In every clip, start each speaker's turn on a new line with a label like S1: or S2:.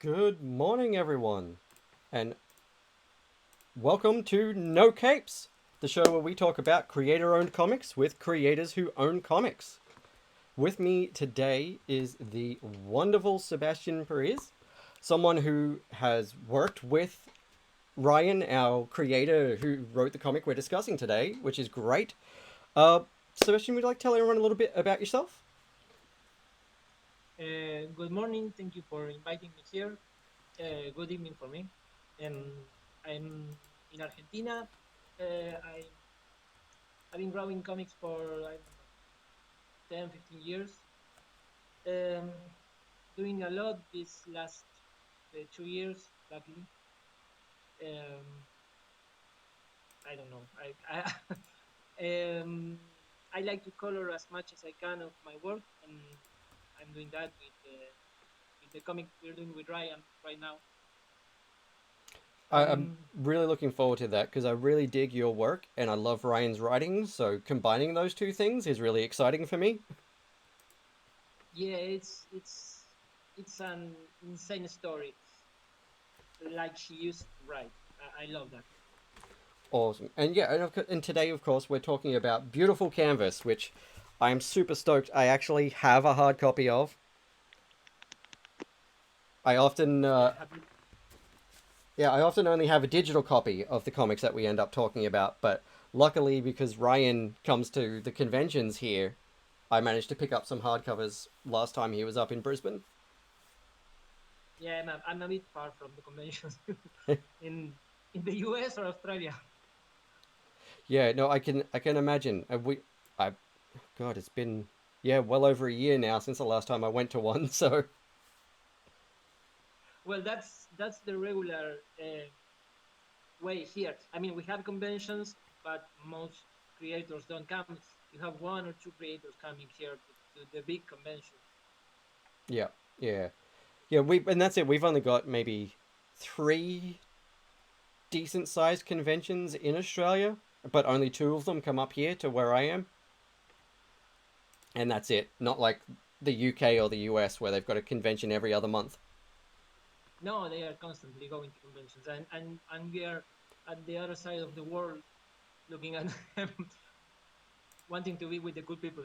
S1: Good morning, everyone, and welcome to No Capes, the show where we talk about creator owned comics with creators who own comics. With me today is the wonderful Sebastian Piriz, someone who has worked with Ryan, our creator who wrote the comic we're discussing today, which is great. Sebastian, would you like to tell everyone a little bit about yourself?
S2: Good morning. Thank you for inviting me here. Good evening for me. I'm in Argentina. I've been drawing comics for, I don't know, 10, 15 years. Um, Doing a lot these last 2 years, luckily. Um, I don't know. um, I like to color as much as I can of my work, and I'm doing that with the comic we're doing with Ryan right now.
S1: I'm
S2: Um,
S1: really looking forward to that because I really dig your work and I love Ryan's writing, so combining those two things is really exciting for me.
S2: yeah, it's an insane story, like she used to write. I love that.
S1: Awesome. And yeah, and today, of course, we're talking about Beautiful Canvas, which I'm super stoked I actually have a hard copy of. I often,
S2: Yeah, happy.
S1: yeah, I often only have a digital copy of the comics that we end up talking about, but luckily, because Ryan comes to the conventions here, I managed to pick up some hardcovers last time he was up in Brisbane.
S2: Yeah, I'm a bit far from the conventions in in the US or Australia.
S1: Yeah, no, I can imagine. I, God, it's been yeah, well over a year now since the last time I went to one. So
S2: Well, that's the regular way here. I mean, we have conventions, but most creators don't come. You have one or two creators coming here to the big conventions.
S1: yeah, yeah, yeah. We and that's it. We've only got maybe three decent sized conventions in Australia, but only two of them come up here to where I am, and that's it. Not like the UK or the US where they've got a convention every other month.
S2: No, they are constantly going to conventions, and we are at the other side of the world looking at them, wanting to be with the good people.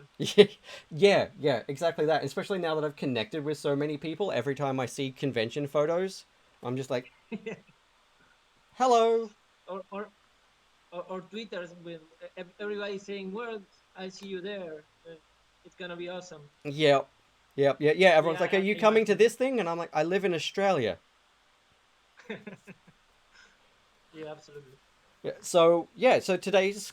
S1: Yeah, yeah, exactly that. Especially now that I've connected with so many people, every time I see convention photos, I'm just like, hello.
S2: or, or or Twitter with everybody saying, "Well, I see you there. It's gonna be awesome."
S1: Yep, yep, yeah, yeah. Everyone's like, are
S2: Yeah,
S1: you
S2: I
S1: coming to
S2: imagine.
S1: this thing? And I'm like, I live in Australia.
S2: Yeah, absolutely.
S1: So today's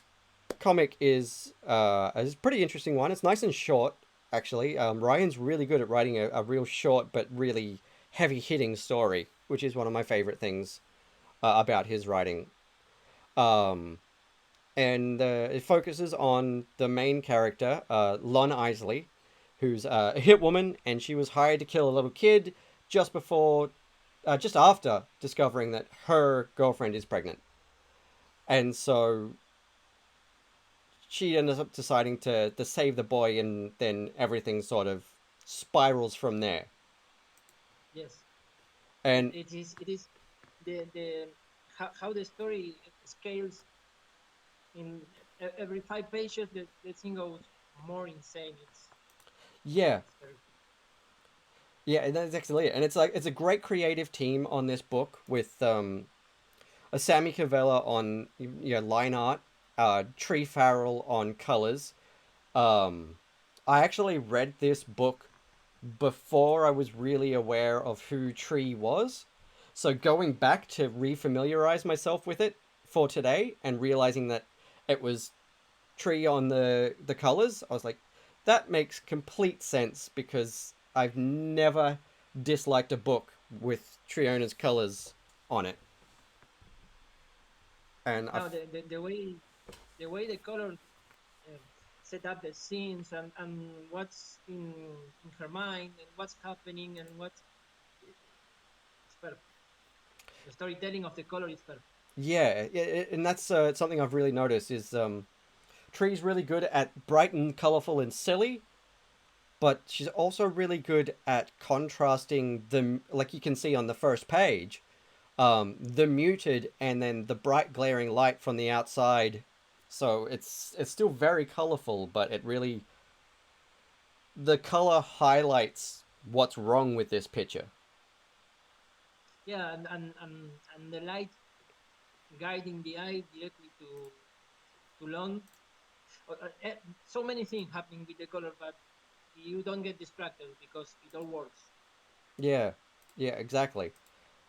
S1: comic is a pretty interesting one. It's nice and short, actually. Ryan's really good at writing a real short but really heavy hitting story, which is one of my favorite things about his writing. Um, and it focuses on the main character, Lon Isley, who's a hit woman, and she was hired to kill a little kid just before, just after discovering that her girlfriend is pregnant. And so she ends up deciding to save the boy, and then everything sort of spirals from there.
S2: Yes,
S1: And
S2: it is the how the story scales in every 5 pages. The thing goes more insane.
S1: yeah,
S2: It's very
S1: yeah, that's exactly it. And it's like it's a great creative team on this book with a Sami Kivela on line art, Tree Farrel on colors. Um, I actually read this book before I was really aware of who Tree was. So going back to refamiliarize myself with it for today and realizing that it was Tree on the colors, I was like, that makes complete sense because I've never disliked a book with Triona's colors on it. And
S2: now
S1: I've
S2: the way the color uh, set up the scenes and what's in her mind and what's happening and what's it's perfect. The storytelling of the color is perfect.
S1: yeah, and that's something I've really noticed is Tree's really good at bright and colorful and silly, but she's also really good at contrasting the, like you can see on the first page, the muted and then the bright glaring light from the outside. So it's still very colorful, but it really, the color highlights what's wrong with this picture.
S2: Yeah, and the light guiding the eye directly to long. So many things happening with the color, but you don't get distracted because it all works.
S1: Yeah, yeah, exactly.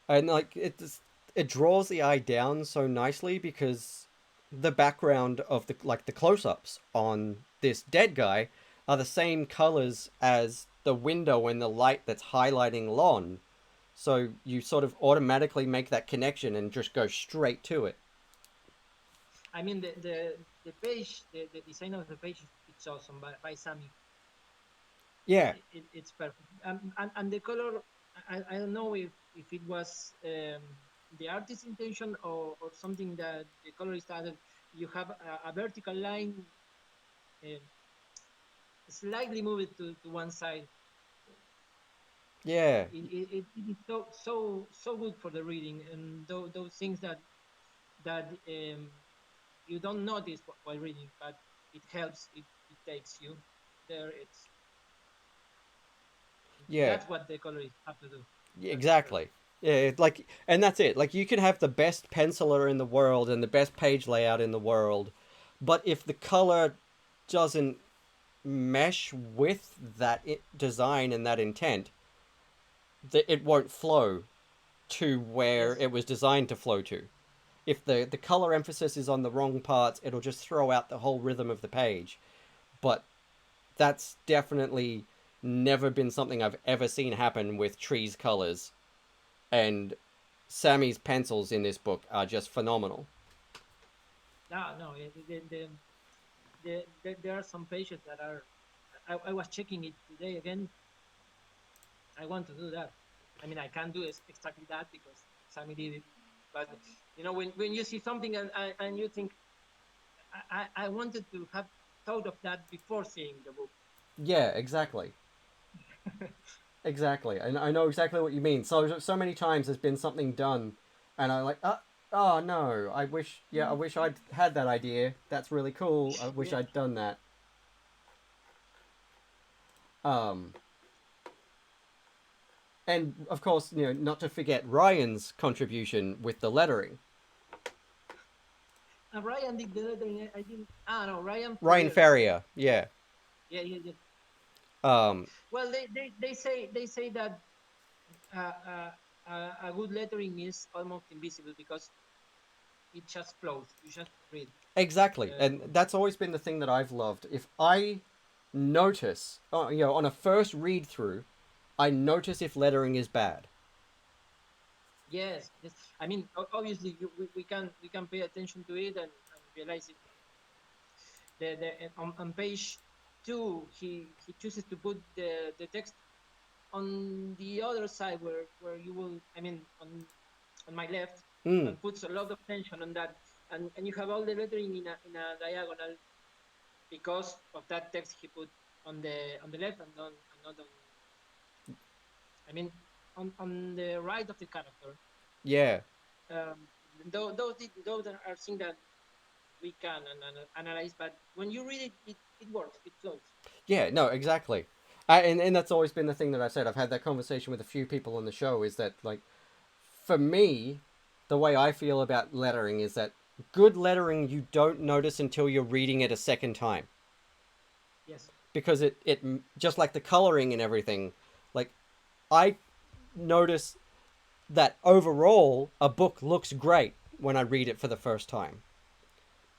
S1: And like it draws the eye down so nicely because the background of the, like the close-ups on this dead guy are the same colors as the window and the light that's highlighting Lon. So you sort of automatically make that connection and just go straight to it.
S2: I mean, the page, the design of the page, it's awesome by Sami.
S1: Yeah,
S2: It's perfect. And the color, I don't know if it was the artist's intention or something that the colorist added. You have a vertical line uh, slightly moved to one side.
S1: yeah,
S2: It is so good for the reading, and those things that you don't notice while reading, but it helps. It takes you there. It's
S1: yeah,
S2: That's what the colorists have to do. That's perfect.
S1: exactly. Yeah, like, and that's it. Like, you can have the best penciler in the world and the best page layout in the world, but if the color doesn't mesh with that design and that intent, it won't flow to where
S2: Yes.
S1: it was designed to flow to. If the color emphasis is on the wrong parts, it'll just throw out the whole rhythm of the page. But that's definitely never been something I've ever seen happen with Tree's colors. And Sammy's pencils in this book are just phenomenal.
S2: No, no. There are some pages that are. I was checking it today again. I want to do that. I mean, I can't do exactly that because Sammy did it. But when you see something and you think, I wanted to have thought of that before seeing the book.
S1: Yeah, exactly. Exactly. And I know exactly what you mean. So many times there's been something done and I'm like, oh no, I wish I'd had that idea. That's really cool. I wish
S2: Yeah.
S1: I'd done that. Um, and of course, not to forget Ryan's contribution with the lettering.
S2: And Ryan did the lettering. I didn't. No, Ryan
S1: Ryan
S2: Ferrier.
S1: Ferrier, yeah.
S2: Yeah, yeah, yeah.
S1: Um,
S2: Well, they say that uh, uh, a good lettering is almost invisible because it just flows. You just read.
S1: exactly. And
S2: Um,
S1: that's always been the thing that I've loved. If I notice, on a first read through, I notice if lettering is bad.
S2: yes, yes. I mean, obviously, we can pay attention to it and realize it. On page two, he chooses to put the text on the other side where you will. I mean, on my left,
S1: Mm,
S2: and puts a lot of tension on that, and you have all the lettering in a diagonal because of that text he put on the left and not on. I mean, on the right of the character.
S1: yeah.
S2: Um, those are things that we can analyze, but when you read it works. It flows.
S1: Yeah, no, exactly. And that's always been the thing that I've said. I've had that conversation with a few people on the show is that, like, for me, the way I feel about lettering is that good lettering you don't notice until you're reading it a second time.
S2: Yes.
S1: Because it just like the coloring and everything, like, I notice that overall a book looks great when I read it for the first time.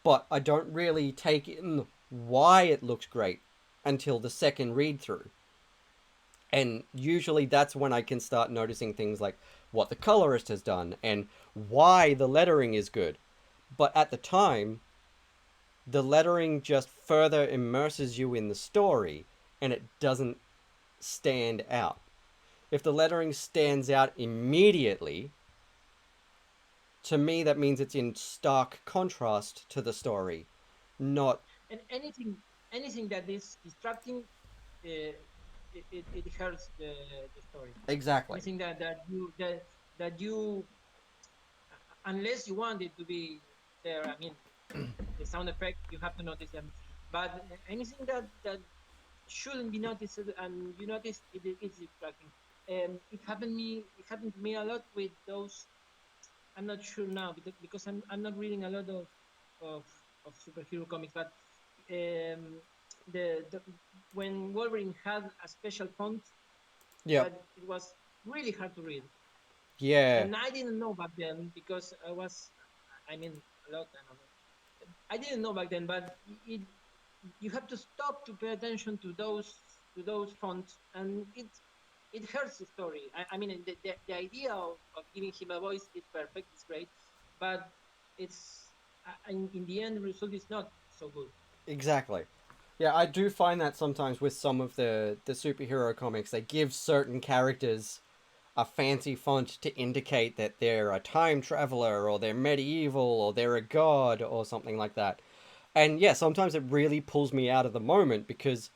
S1: But I don't really take in why it looks great until the second read through. And usually that's when I can start noticing things like what the colorist has done and why the lettering is good. But at the time, the lettering just further immerses you in the story and it doesn't stand out. If the lettering
S2: Yeah.
S1: stands out immediately, to me that means it's in stark contrast to the story, not.
S2: And anything that is distracting, uh, it hurts the story.
S1: Exactly.
S2: Anything that you unless you want it to be there. I mean, the sound effect you have to notice them, but anything that shouldn't be noticed and you notice it's distracting. It happened to me a lot with those. I'm not sure now because I'm not reading a lot of of superhero comics, but um, the when Wolverine had a special font
S1: Yep.
S2: that it was really hard to read,
S1: Yeah.
S2: and I didn't know back then because I mean, a lot time ago. I didn't know back then, but you have to stop to pay attention to those fonts, and it hurts the story. I mean, the idea of giving him a voice is perfect, it's great, but it's in the end, the result is not so good.
S1: Exactly. Yeah, I do find that sometimes with some of the superhero comics, they give certain characters a fancy font to indicate that they're a time traveler or they're medieval or they're a god or something like that. And yeah, sometimes it really pulls me out of the moment because,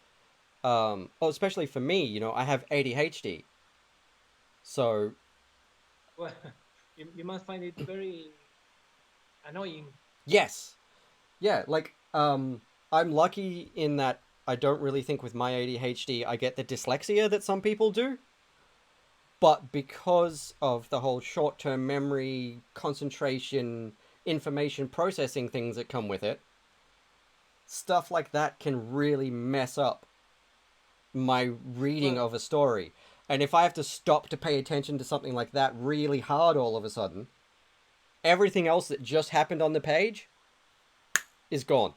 S1: especially for me, I have ADHD. So
S2: Well, you must find it very annoying.
S1: yes, yeah, like I'm lucky in that I don't really think with my ADHD I get the dyslexia that some people do. But because of the whole short-term memory, concentration, information processing things that come with it, stuff like that can really mess up my reading
S2: Well,
S1: of a story. And if I have to stop to pay attention to something like that really hard all of a sudden, everything else that just happened on the page is gone.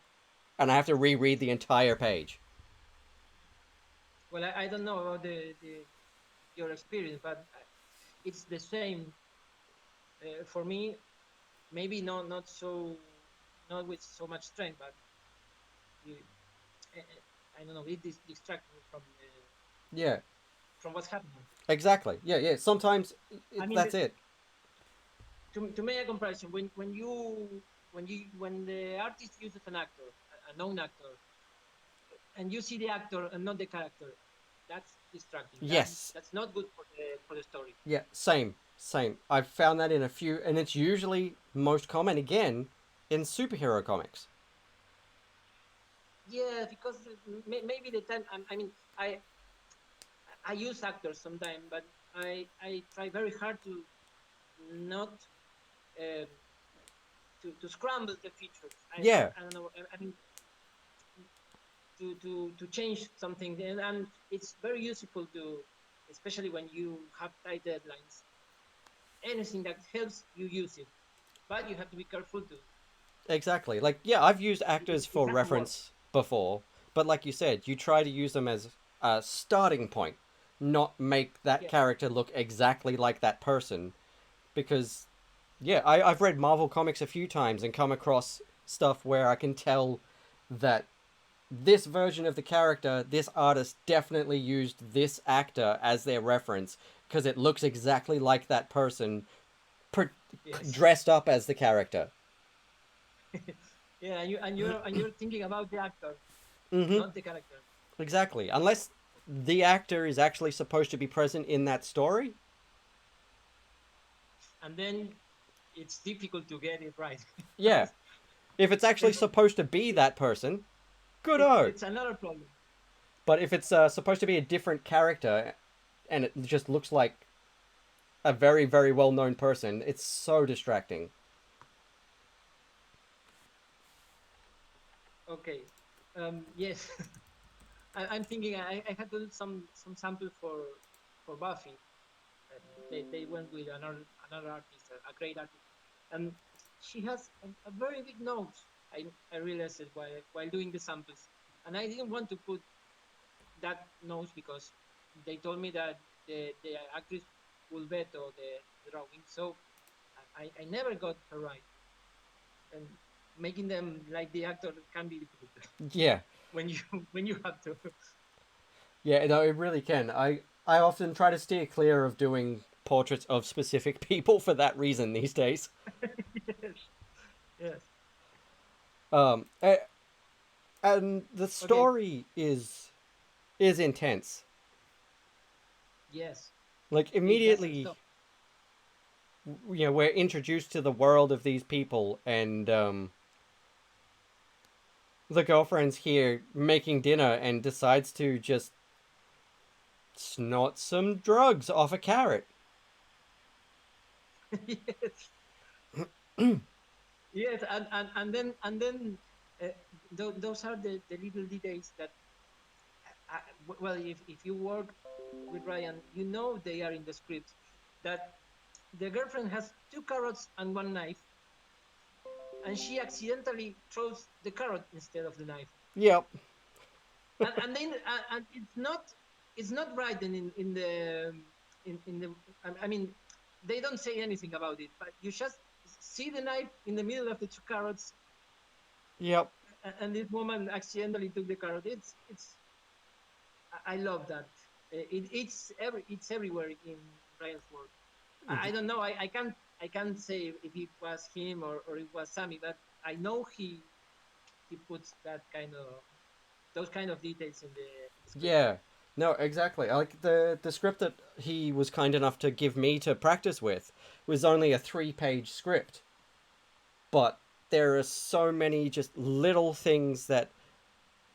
S1: And I have to reread the entire page.
S2: well, I don't know about your experience, but it's the same for me. Maybe not with so much strength, but you, I don't know. It distracts me
S1: Yeah,
S2: from what's happening.
S1: exactly. Yeah, yeah. Sometimes
S2: I mean,
S1: that's it.
S2: to make a comparison, when the artist uses an actor, a known actor, and you see the actor and not the character, that's distracting.
S1: Yes.
S2: That's not good for the story.
S1: Yeah, same, same. I've found that in a few, and it's usually most common again in superhero comics.
S2: Yeah, because maybe the time. I mean, I use actors sometimes, but I try very hard to not um, to scramble the features.
S1: Yeah,
S2: I don't know. I mean, to change something, and it's very useful to, especially when you have tight deadlines. Anything that helps you use it, but you have to be careful to.
S1: exactly. Like, yeah, I've used actors
S2: It
S1: for
S2: has to work.
S1: reference before, but like you said, you try to use them as a starting point, not make that
S2: Yeah.
S1: character look exactly like that person. Because, yeah, I've read Marvel comics a few times and come across stuff where I can tell that this version of the character, this artist definitely used this actor as their reference because it looks exactly like that person per-
S2: Yes.
S1: dressed up as the character.
S2: Yeah, and you're thinking about the actor,
S1: Mm-hmm.
S2: not the character,
S1: Exactly. Unless the actor is actually supposed to be present in that story.
S2: and then it's difficult to get it right.
S1: Yeah. If it's actually supposed to be
S2: it,
S1: that person, good o.
S2: it's another problem.
S1: But if it's supposed to be a different character and it just looks like a very, very well known person, it's so distracting.
S2: Okay. Yes, I'm thinking I had to do some samples for Buffy. They went with another artist, a great artist, and she has a very big nose. I realized it while doing the samples, and I didn't want to put that nose because they told me that the actress will veto the drawing, so I never got her right, and making them like the actor can be difficult
S1: Yeah.
S2: when you when you have to.
S1: Yeah, no, it really can. I often try to steer clear of doing portraits of specific people for that reason these days.
S2: Yes, yes.
S1: Um, and the
S2: Okay.
S1: story is intense.
S2: Yes,
S1: Like
S2: it doesn't
S1: immediately,
S2: stop.
S1: we're introduced to the world of these people, and the girlfriend's here making dinner and decides to just snort some drugs off a carrot.
S2: Yes, yes, and then uh, those are the little details that well, if you work with Ryan, you know they are in the script. That the girlfriend has two carrots and one knife, and she accidentally throws the carrot instead of the knife.
S1: Yep.
S2: And then and it's not right in the in the I mean they don't say anything about it, but you just see the knife in the middle of the two carrots,
S1: Yep.
S2: and this woman accidentally took the carrot. I love that. It's everywhere in Ryan's work. I don't know. I can't say if it was him or it was Sami, but I know he puts that kind of those kind of details in the script.
S1: Yeah. No, exactly. Like the script that he was kind enough to give me to practice with was only a 3-page script, but there are so many just little things that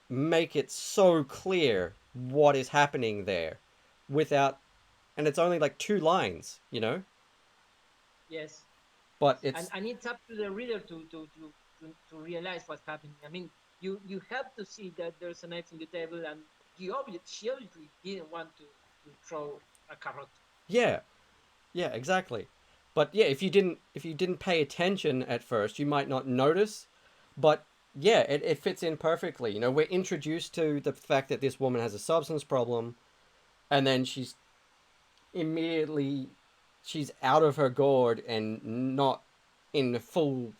S1: make it so clear what is happening there without, and it's only like 2 lines.
S2: Yes,
S1: But
S2: and
S1: it's,
S2: and it's up to the reader to realize what's happening. I mean, you have to see that there's a knife in the table, and she obviously didn't want to throw a carrot.
S1: yeah, yeah, exactly. But yeah, if you didn't pay attention at first, you might not notice. But yeah, it fits in perfectly. We're introduced to the fact that this woman has a substance problem, and then immediately she's out of her gourd and not in full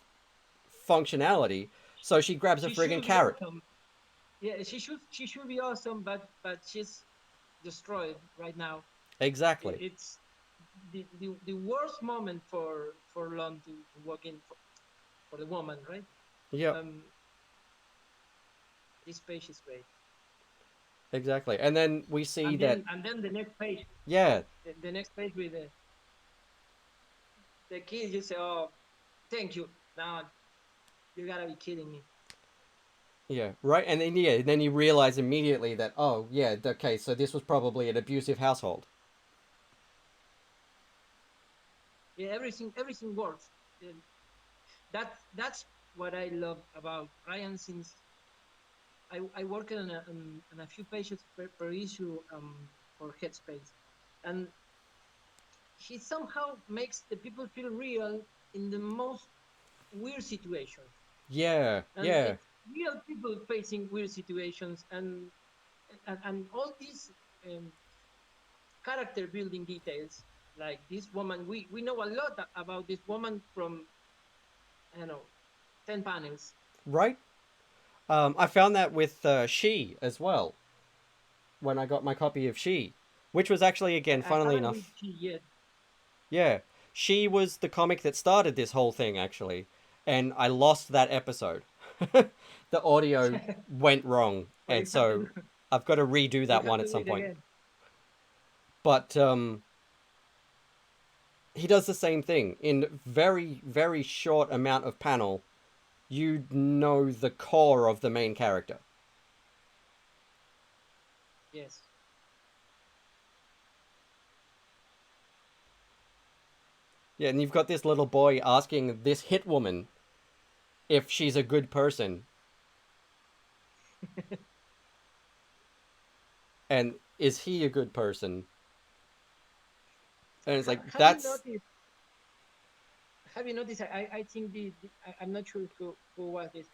S1: functionality. So she grabs a
S2: She
S1: friggin'
S2: should be
S1: carrot.
S2: awesome. Yeah, she should be awesome, but she's destroyed right now.
S1: Exactly.
S2: It's the worst moment for Lon to walk in for the woman, right?
S1: Yep.
S2: Um, this page is great,
S1: Exactly. And then we see that,
S2: and then the next page,
S1: yeah,
S2: the next page with the kid, you say, "Oh, thank you." Now you gotta be kidding me.
S1: yeah, right. And then yeah, then you realize immediately that, oh yeah, okay, so this was probably an abusive household.
S2: Yeah, everything works. And that's what I love about Ryan. Since I work on a few pages per issue for Headspace, and he somehow makes the people feel real in the most weird situations,
S1: Yeah,
S2: and
S1: yeah,
S2: it's real people facing weird situations, and all these um, character building details, like this woman. We know a lot about this woman from, I don't know, 10 panels.
S1: right. I found that with She as well when I got my copy of She, which was actually again,
S2: I
S1: funnily
S2: haven't read
S1: enough,
S2: She yet.
S1: yeah, She was the comic that started this whole thing actually, and I lost that episode. The audio went wrong,
S2: Or
S1: and
S2: you have to
S1: so I've got to redo
S2: you
S1: that
S2: have
S1: one
S2: to
S1: at
S2: do
S1: some
S2: it
S1: point.
S2: again.
S1: But he does the same thing in very very short amount of panel. You know the core of the main character.
S2: Yes.
S1: Yeah, and you've got this little boy asking this hit woman if she's a good person, and is he a good person? And it's like
S2: Have you
S1: that's,
S2: noticed? Have you noticed? I think I'm not sure who was this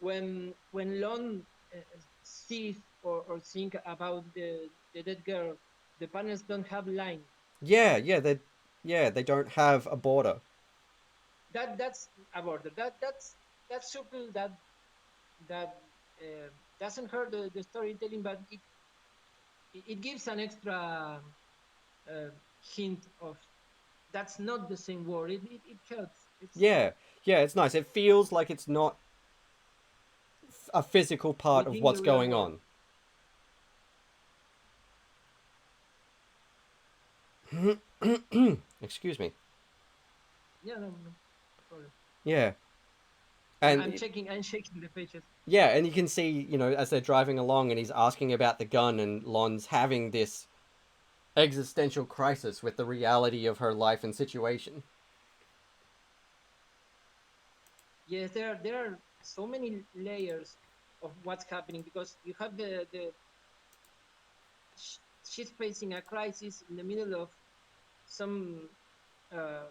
S2: when Lon sees or think about the dead girl. The panels don't have line.
S1: yeah, they don't have a border.
S2: That's a border. That's subtle. That doesn't hurt the storytelling, but it gives an extra uh, hint of that's not the same word. It helps. It's
S1: Yeah, yeah, it's nice. It feels like it's not a physical part of
S2: within the
S1: what's
S2: real
S1: going
S2: world.
S1: on. Excuse me.
S2: Yeah, no, no problem.
S1: Yeah,
S2: I'm,
S1: and
S2: I'm checking. I'm checking the pages.
S1: yeah, and you can see, as they're driving along, and he's asking about the gun, and Lon's having this existential crisis with the reality of her life and situation.
S2: Yes, there are so many layers of what's happening because you have the she's facing a crisis in the middle of some uh,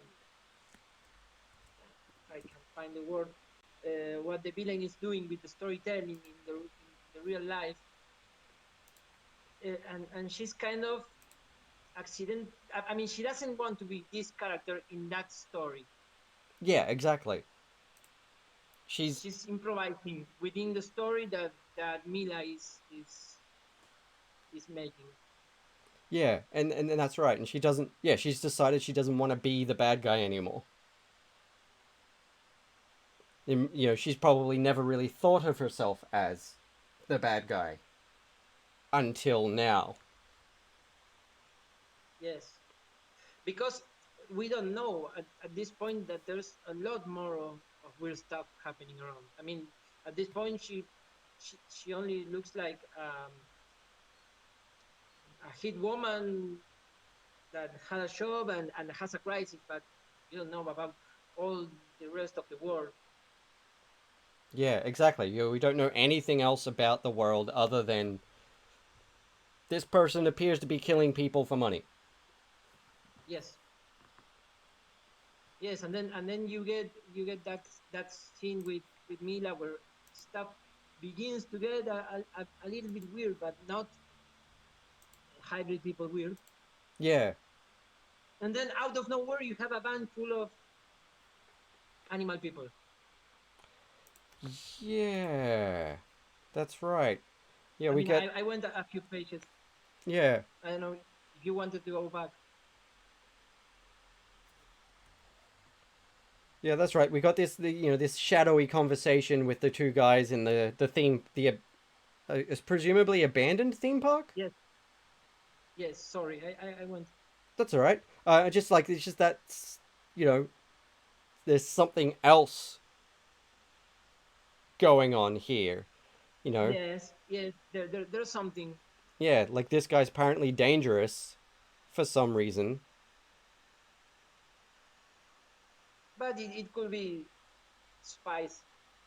S2: I can find the word what the villain is doing with the storytelling in the real life, and she's kind of accident. I mean, she doesn't want to be this character in that story.
S1: Yeah, exactly. She's
S2: She's improvising within the story that Mila is making.
S1: yeah, and that's right. And she doesn't. Yeah, she's decided she doesn't want to be the bad guy anymore. And, she's probably never really thought of herself as the bad guy until now.
S2: Yes, because we don't know at this point that there's a lot more of weird stuff happening around. I mean, at this point, she only looks like a hit woman that had a job and has a crisis, but you don't know about all the rest of the world.
S1: Yeah, exactly. We don't know anything else about the world other than this person appears to be killing people for money.
S2: Yes, yes, and then you get that scene with Mila where stuff begins to get a little bit weird, but not hybrid people weird.
S1: Yeah,
S2: And then out of nowhere, you have a band full of animal people.
S1: yeah, that's right. Yeah,
S2: I
S1: we
S2: mean,
S1: get.
S2: I went a few pages.
S1: Yeah,
S2: I don't know if you wanted to go back.
S1: yeah, that's right. We got this shadowy conversation with the two guys in the theme, it's presumably abandoned theme park.
S2: Yes, yes. Sorry, I went.
S1: That's all right. Just like it's just that, you know, there's something else going on here. You know,
S2: Yes, yes. There's something,
S1: yeah, like this guy's apparently dangerous for some reason.
S2: but it could be spice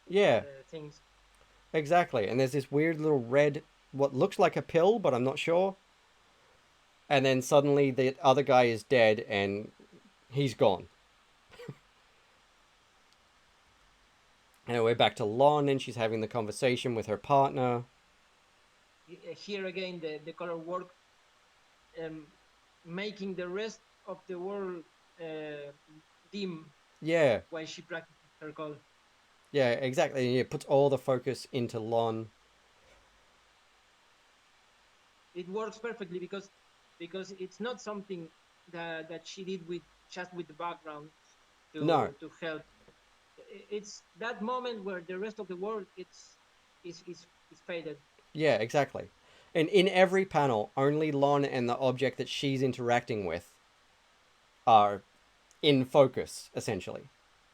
S1: Yeah,
S2: things.
S1: exactly. And there's this weird little red, what looks like a pill, but I'm not sure. And then suddenly the other guy is dead and he's gone. And we're back to Lon, and she's having the conversation with her partner.
S2: Here again, the color work, um, making the rest of the world uh, dim
S1: Yeah,
S2: when she practices her call.
S1: yeah, exactly. And it puts all the focus into Lon.
S2: It works perfectly because it's not something that she did with just with the background
S1: No,
S2: to help. It's that moment where the rest of the world is faded.
S1: yeah, exactly. And in every panel, only Lon and the object that she's interacting with are in focus, essentially.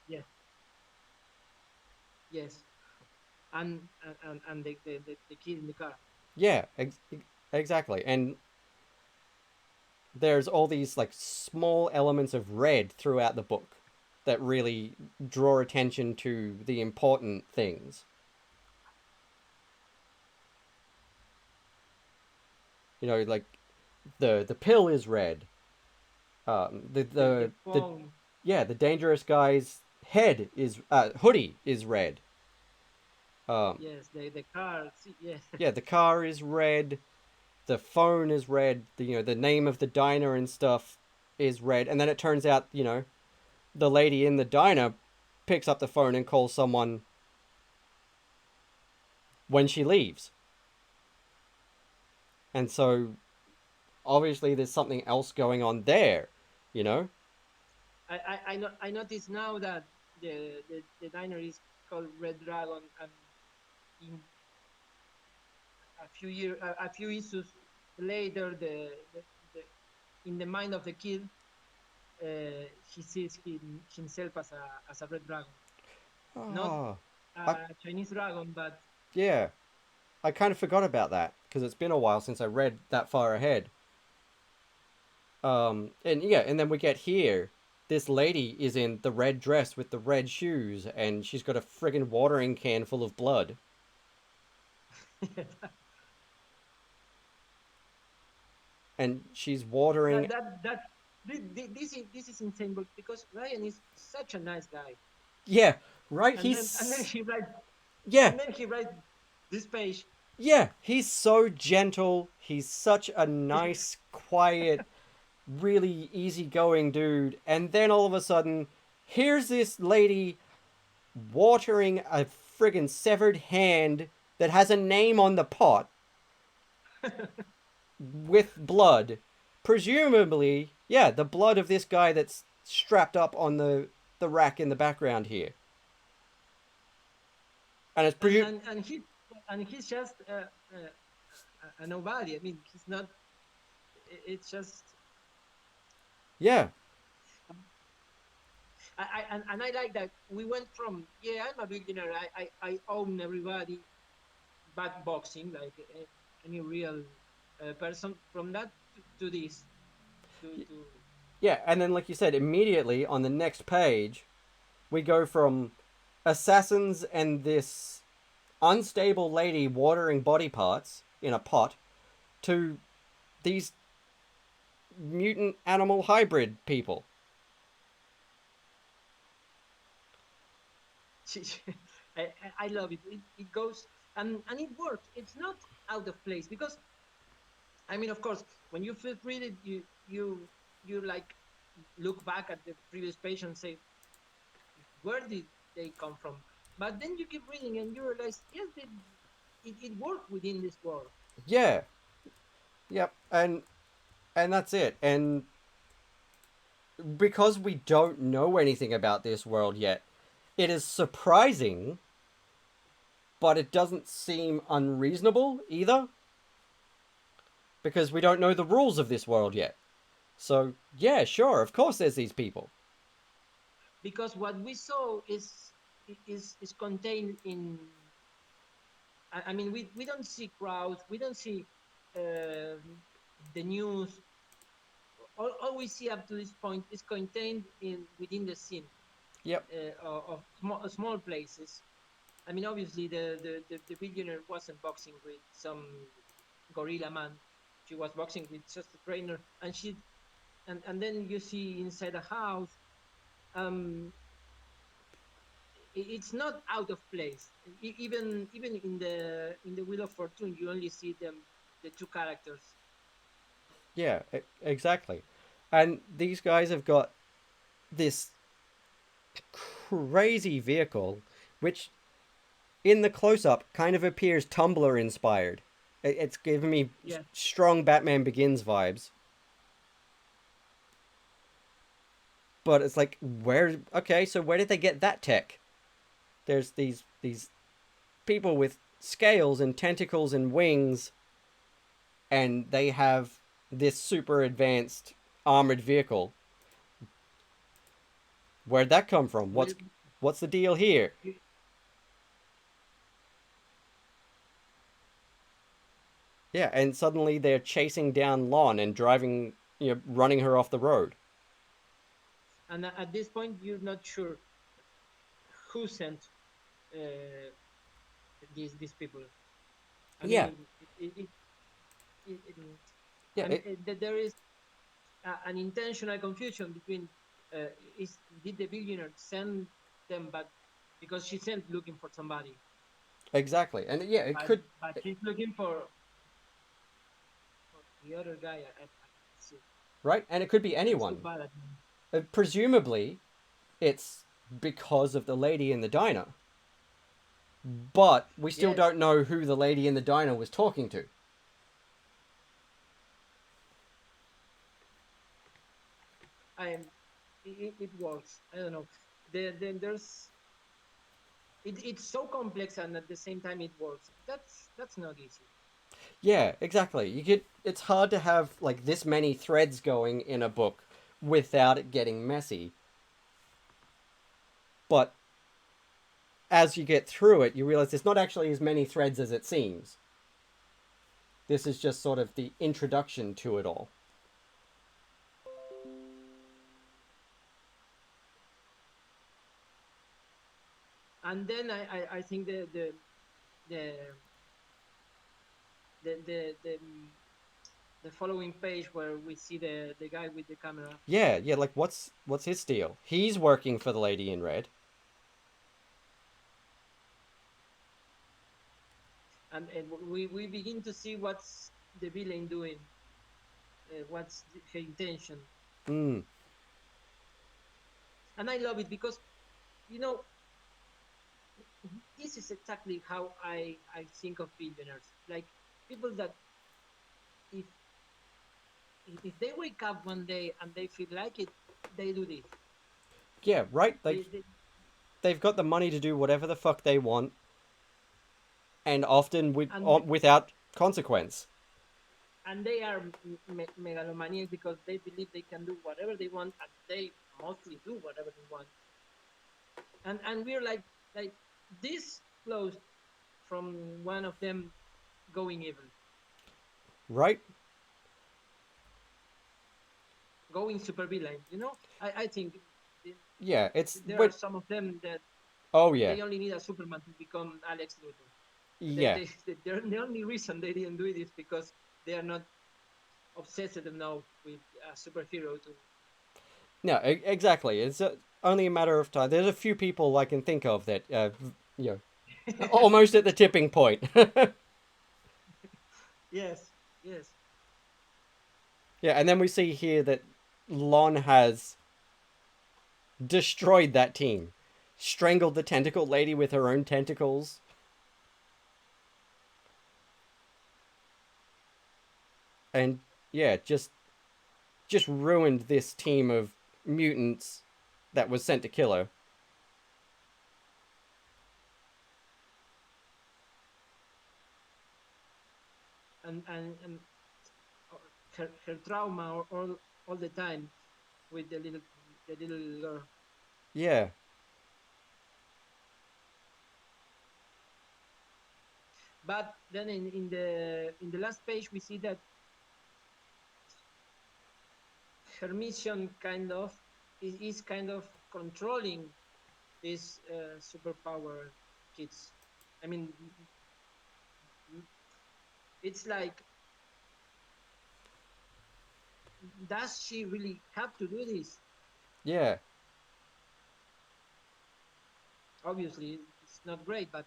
S2: Yes, yes, and the kid in the car.
S1: Yeah, exactly. And there's all these like small elements of red throughout the book that really draw attention to the important things. Like the pill is red. The
S2: The
S1: the
S2: phone.
S1: yeah, the dangerous guy's head is hoodie is red. Um,
S2: Yes, the car. See, yes,
S1: yeah, the car is red. The phone is red. The name of the diner and stuff is red. And then it turns out the lady in the diner picks up the phone and calls someone when she leaves. And so obviously there's something else going on there, you know?
S2: I notice now that the diner is called Red Dragon, and in a few issues later, the in the mind of the kid, he sees himself as a red dragon, not
S1: Oh, I,
S2: a Chinese dragon, but
S1: yeah, I kind of forgot about that because it's been a while since I read that far ahead. And yeah, and then we get here. This lady is in the red dress with the red shoes, and she's got a friggin' watering can full of blood, and she's watering.
S2: that this is insane, because Ryan is such a nice guy,
S1: Yeah, right.
S2: and then
S1: He's
S2: he writes
S1: yeah,
S2: and then he writes this page.
S1: yeah. He's so gentle. He's such a nice, quiet, really easygoing dude. And then all of a sudden, here's this lady watering a friggin' severed hand that has a name on the pot with blood. Presumably, yeah, the blood of this guy that's strapped up on the rack in the background here. And it's
S2: and
S1: presumed.
S2: and and he and he's just a nobody. I mean, he's not. It's just.
S1: Yeah,
S2: And I like that we went from, yeah, I'm a billionaire, I own everybody, bad boxing like any real person, from that to this to
S1: yeah. And then, like you said, immediately on the next page, we go from assassins and this unstable lady watering body parts in a pot to these mutant animal hybrid people.
S2: I love it. It goes, and it works. It's not out of place, because I mean, of course, when you first read it, you like look back at the previous page and say, where did they come from? But then you keep reading and you realize, yes, it worked within this world.
S1: Yeah, yep, and that's it. And because we don't know anything about this world yet, it is surprising, but it doesn't seem unreasonable either, because we don't know the rules of this world yet. So, yeah, sure, of course there's these people.
S2: Because what we saw is contained in. I mean, we don't see crowds, we don't see the news. All we see up to this point is contained in within the scene
S1: Yep,
S2: of small places. I mean, obviously, the billionaire wasn't boxing with some gorilla man. She was boxing with just a trainer, and then you see inside a house. Um, it's not out of place. Even in the Wheel of Fortune, you only see them, the two characters.
S1: yeah, exactly. And these guys have got this crazy vehicle, which in the close up kind of appears Tumblr inspired. It's giving me
S2: Yeah,
S1: strong Batman Begins vibes. But it's like, where? Okay, so where did they get that tech? There's these people with scales and tentacles and wings, and they have this super advanced armored vehicle. Where'd that come from?
S2: well,
S1: What's the deal here? Yeah, and suddenly they're chasing down Lon and driving, running her off the road.
S2: and at this point, you're not sure who sent uh, these people. I
S1: Yeah,
S2: mean, it, it,
S1: yeah,
S2: I mean, there is an intentional confusion between, is did the billionaire send them, but because she sent looking for somebody,
S1: exactly, and yeah, it
S2: but
S1: could,
S2: she's looking for the other guy. I can't see.
S1: right, and it could be
S2: I'm so
S1: anyone.
S2: bad at names.
S1: Presumably, it's because of the lady in the diner, but we still
S2: Yes,
S1: don't know who the lady in the diner was talking to.
S2: I it works. I don't know. There's it's so complex, and at the same time it works. That's not easy.
S1: Yeah, exactly. You get it's hard to have like this many threads going in a book without it getting messy. But as you get through it, you realize there's not actually as many threads as it seems. This is just sort of the introduction to it all.
S2: And then I think the the the the, the following page where we see the guy with the camera,
S1: Yeah, yeah, like what's his deal? He's working for the lady in red.
S2: and we begin to see what's the villain doing, what's her intention.
S1: Hmm.
S2: And I love it because you know this is exactly how I think of billionaires, like people that if if they wake up one day and they feel like it, they do this.
S1: Yeah, right? Like
S2: They
S1: they've got the money to do whatever the fuck they want and often
S2: and
S1: without consequence.
S2: and they are megalomaniac because they believe they can do whatever they want, and they mostly do whatever they want. And we're like this close from one of them going evil,
S1: Right?
S2: going super villain. I think
S1: Yeah, it's
S2: there are
S1: what
S2: some of them that
S1: oh yeah.
S2: they only need a Superman to become Alex Luthor.
S1: Yeah.
S2: The only reason they didn't do it is because they are not obsessed enough with a superhero to.
S1: No, exactly. It's only a matter of time. There's a few people I can think of that you know, almost at the tipping point.
S2: Yes, yes.
S1: Yeah, and then we see here that Lon has destroyed that team, strangled the tentacle lady with her own tentacles, and yeah, just ruined this team of mutants that was sent to kill her.
S2: And her trauma all the time with the little girl.
S1: Yeah,
S2: But then in the last page we see that her mission kind of is kind of controlling these superpower kids. I mean, it's like, does she really have to do this?
S1: yeah,
S2: Obviously, it's not great, but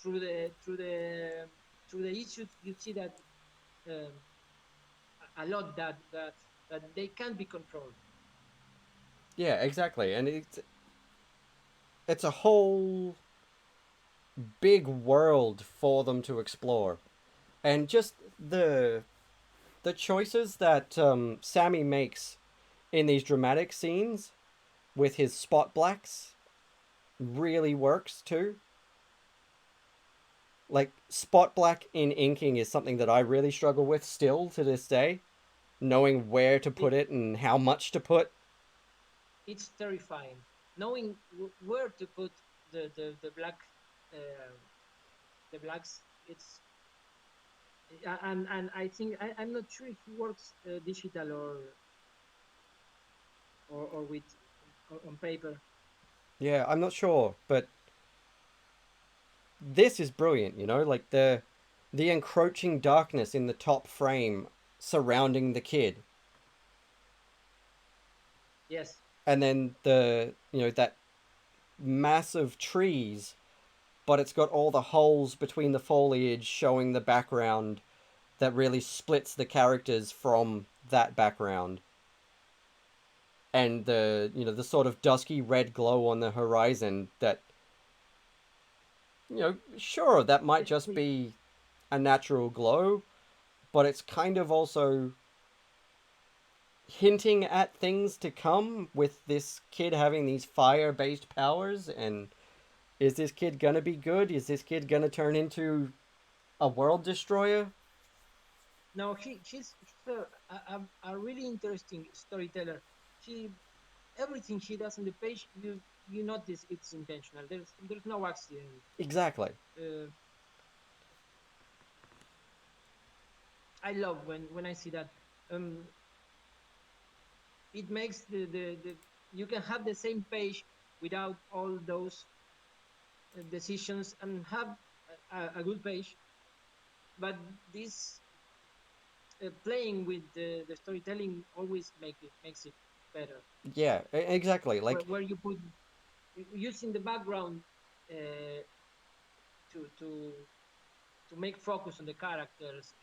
S2: through the issues, you see that um, a lot that they can be controlled.
S1: yeah, exactly. And it's a whole big world for them to explore, and just the choices that Sammy makes in these dramatic scenes with his spot blacks really works too. Like spot black in inking is something that I really struggle with still to this day, knowing where to
S2: It,
S1: put it and how much to put.
S2: it's terrifying knowing where to put the black uh, the blacks. It's and I think I'm not sure if he works digital or with on paper.
S1: Yeah, I'm not sure, but this is brilliant, you know, like the encroaching darkness in the top frame surrounding the kid,
S2: Yes,
S1: and then the you know that massive trees, but it's got all the holes between the foliage showing the background that really splits the characters from that background, and the sort of dusky red glow on the horizon that sure, that might
S2: it's
S1: just
S2: pretty.
S1: be a natural glow, but it's kind of also hinting at things to come with this kid having these fire based powers. And is this kid gonna be good? Is this kid gonna turn into a world destroyer?
S2: No, she's a really interesting storyteller. She Everything she does on the page, you notice it's intentional. There's no accident.
S1: Exactly.
S2: Uh, I love when I see that. Um, it makes the you can have the same page without all those decisions and have a good page, but this playing with the storytelling always makes it better.
S1: Yeah, exactly.
S2: Where you put using the background uh, to to to make focus on the characters.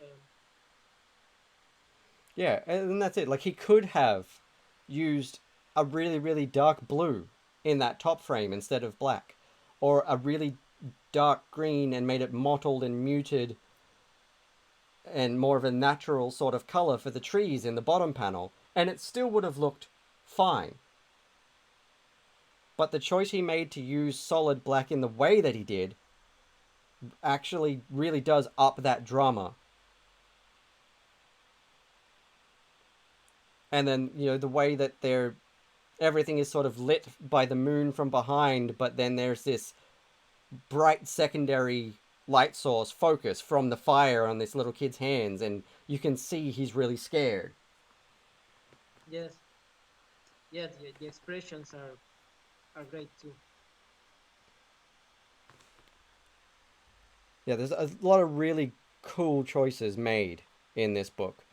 S1: Yeah, and that's it. Like he could have used a really, really dark blue in that top frame instead of black, or a really dark green and made it mottled and muted and more of a natural sort of color for the trees in the bottom panel, and it still would have looked fine. But the choice he made to use solid black in the way that he did actually really does up that drama. And then, the way that everything is sort of lit by the moon from behind, but then there's this bright secondary light source focus from the fire on this little kid's hands, and you can see he's really scared.
S2: Yes, yes, the expressions are great too.
S1: Yeah, there's a lot of really cool choices made in this book.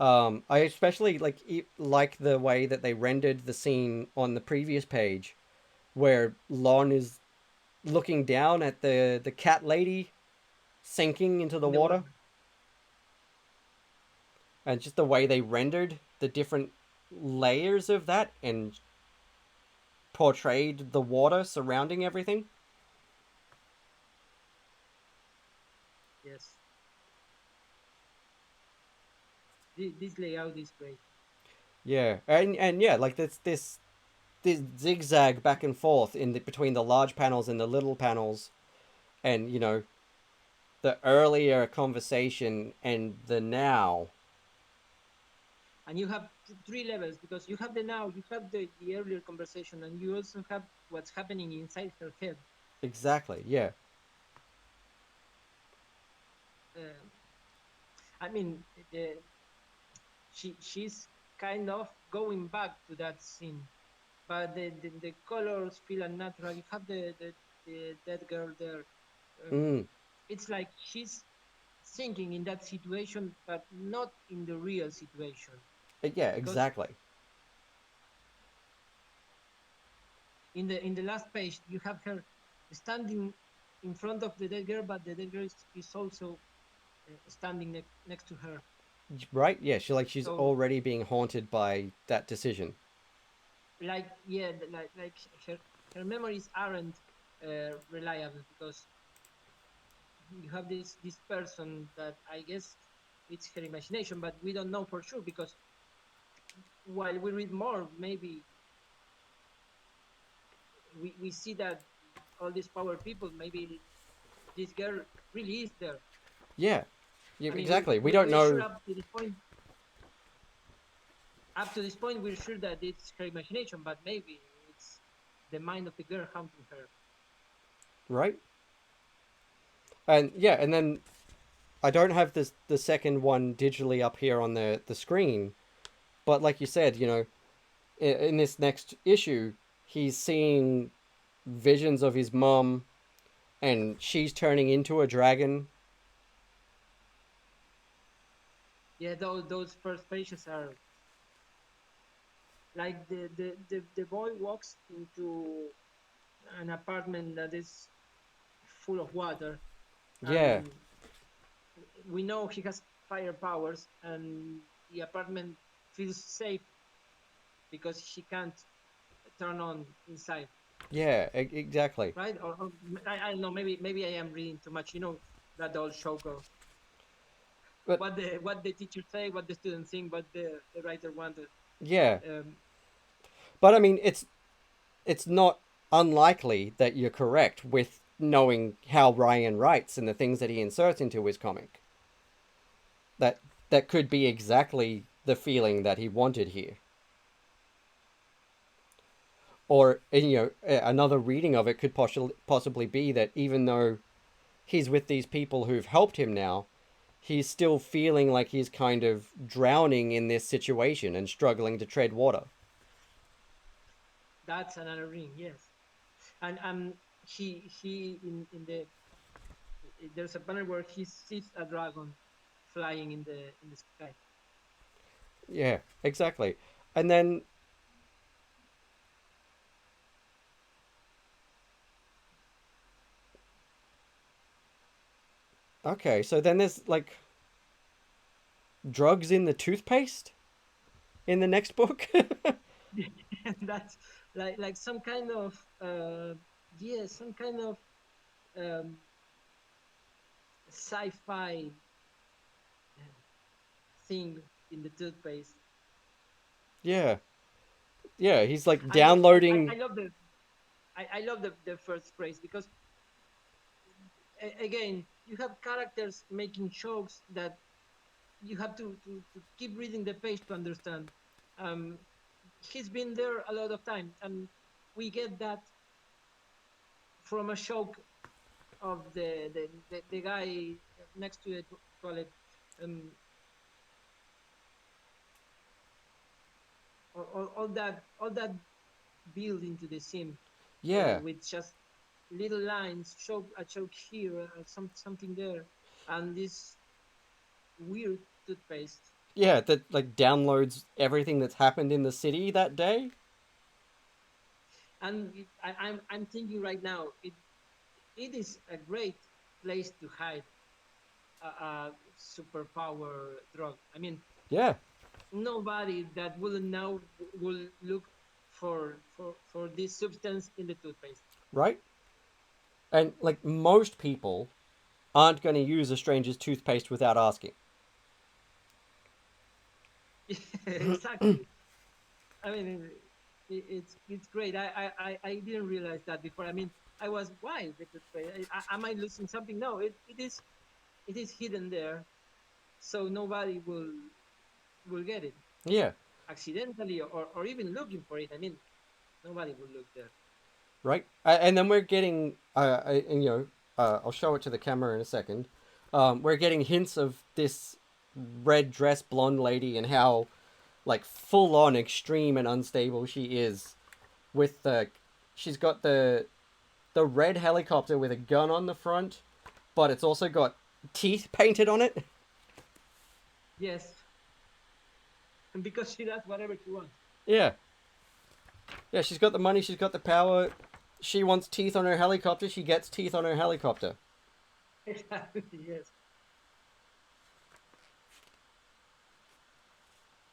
S1: I especially like the way that they rendered the scene on the previous page, where Lon is looking down at the cat lady sinking into the
S2: In the
S1: water,
S2: water.
S1: and just the way they rendered the different layers of that and portrayed the water surrounding everything.
S2: Yes, this layout is great.
S1: Yeah, and yeah, like this zigzag back and forth between the large panels and the little panels, and the earlier conversation and the now.
S2: And you have three levels because you have the now, you have the earlier conversation, and you also have what's happening inside her head.
S1: Exactly. Yeah.
S2: Um, I mean, she's kind of going back to that scene, but the colors feel unnatural. You have the dead girl there. Um,
S1: Mm.
S2: it's like she's thinking in that situation, but not in the real situation.
S1: Yeah.
S2: Because
S1: Exactly.
S2: in the last page, you have her standing in front of the dead girl, but the dead girl is also standing next to her.
S1: Right. Yeah. She's
S2: So
S1: already being haunted by that decision.
S2: like yeah, like her memories aren't reliable because you have this person that I guess it's her imagination, but we don't know for sure because while we read more, maybe we see that all these power people, maybe this girl really is there.
S1: Yeah. Yeah.
S2: I mean,
S1: Exactly. We don't
S2: we're sure
S1: know.
S2: up to this point we're sure that it's her imagination, but maybe it's the mind of the girl haunting her.
S1: Right. And yeah. And then I don't have the second one digitally up here on the screen, but like you said, in this next issue, he's seeing visions of his mom, and she's turning into a dragon.
S2: Yeah, those first pages are like the boy walks into an apartment that is full of water,
S1: Yeah.
S2: and we know he has fire powers, and the apartment feels safe because he can't turn on inside,
S1: Yeah. Exactly.
S2: right? Or I don't know, maybe I am reading too much. You know that old show goes.
S1: But
S2: What the teacher say, what the students think, what the writer wanted.
S1: yeah.
S2: Um,
S1: But I mean, it's not unlikely that you're correct with knowing how Ryan writes and the things that he inserts into his comic. That that could be exactly the feeling that he wanted here. Or, another reading of it could possibly be that even though he's with these people who've helped him now, he's still feeling like he's kind of drowning in this situation and struggling to tread water.
S2: That's another ring, yes. And he in the there's a panel where he sees a dragon flying in the sky.
S1: Yeah, exactly. And then, okay, so then there's like drugs in the toothpaste in the next book.
S2: That's like some kind of yeah, some kind of um, sci-fi thing in the toothpaste.
S1: Yeah, yeah, he's like
S2: And
S1: downloading.
S2: I love I love the first phrase because again you have characters making jokes that you have to keep reading the page to understand. Um, he's been there a lot of time, and we get that from a joke of the guy next to the toilet. Um, all that build into the scene
S1: Yeah,
S2: with just little lines, a joke here, something there, and this weird toothpaste.
S1: yeah, that like downloads everything that's happened in the city that day.
S2: And I'm thinking right now, it is a great place to hide a superpower drug. I mean,
S1: Yeah,
S2: nobody that will now will look for this substance in the toothpaste.
S1: right? And like most people aren't going to use a stranger's toothpaste without asking.
S2: Exactly. I mean, it's great. I didn't realize that before. I mean, I was why the toothpaste? Am I losing something? No, it is hidden there, so nobody will get it
S1: Yeah,
S2: accidentally or even looking for it. I mean, nobody will look there.
S1: right. And then we're getting, I'll show it to the camera in a second. We're getting hints of this red dress blonde lady and how like full on extreme and unstable she is. With the, she's got the red helicopter with a gun on the front, but it's also got teeth painted on it.
S2: Yes, and because she does whatever she wants.
S1: Yeah, yeah. She's got the money. She's got the power. She wants teeth on her helicopter. She gets teeth on her helicopter.
S2: Exactly. Yes.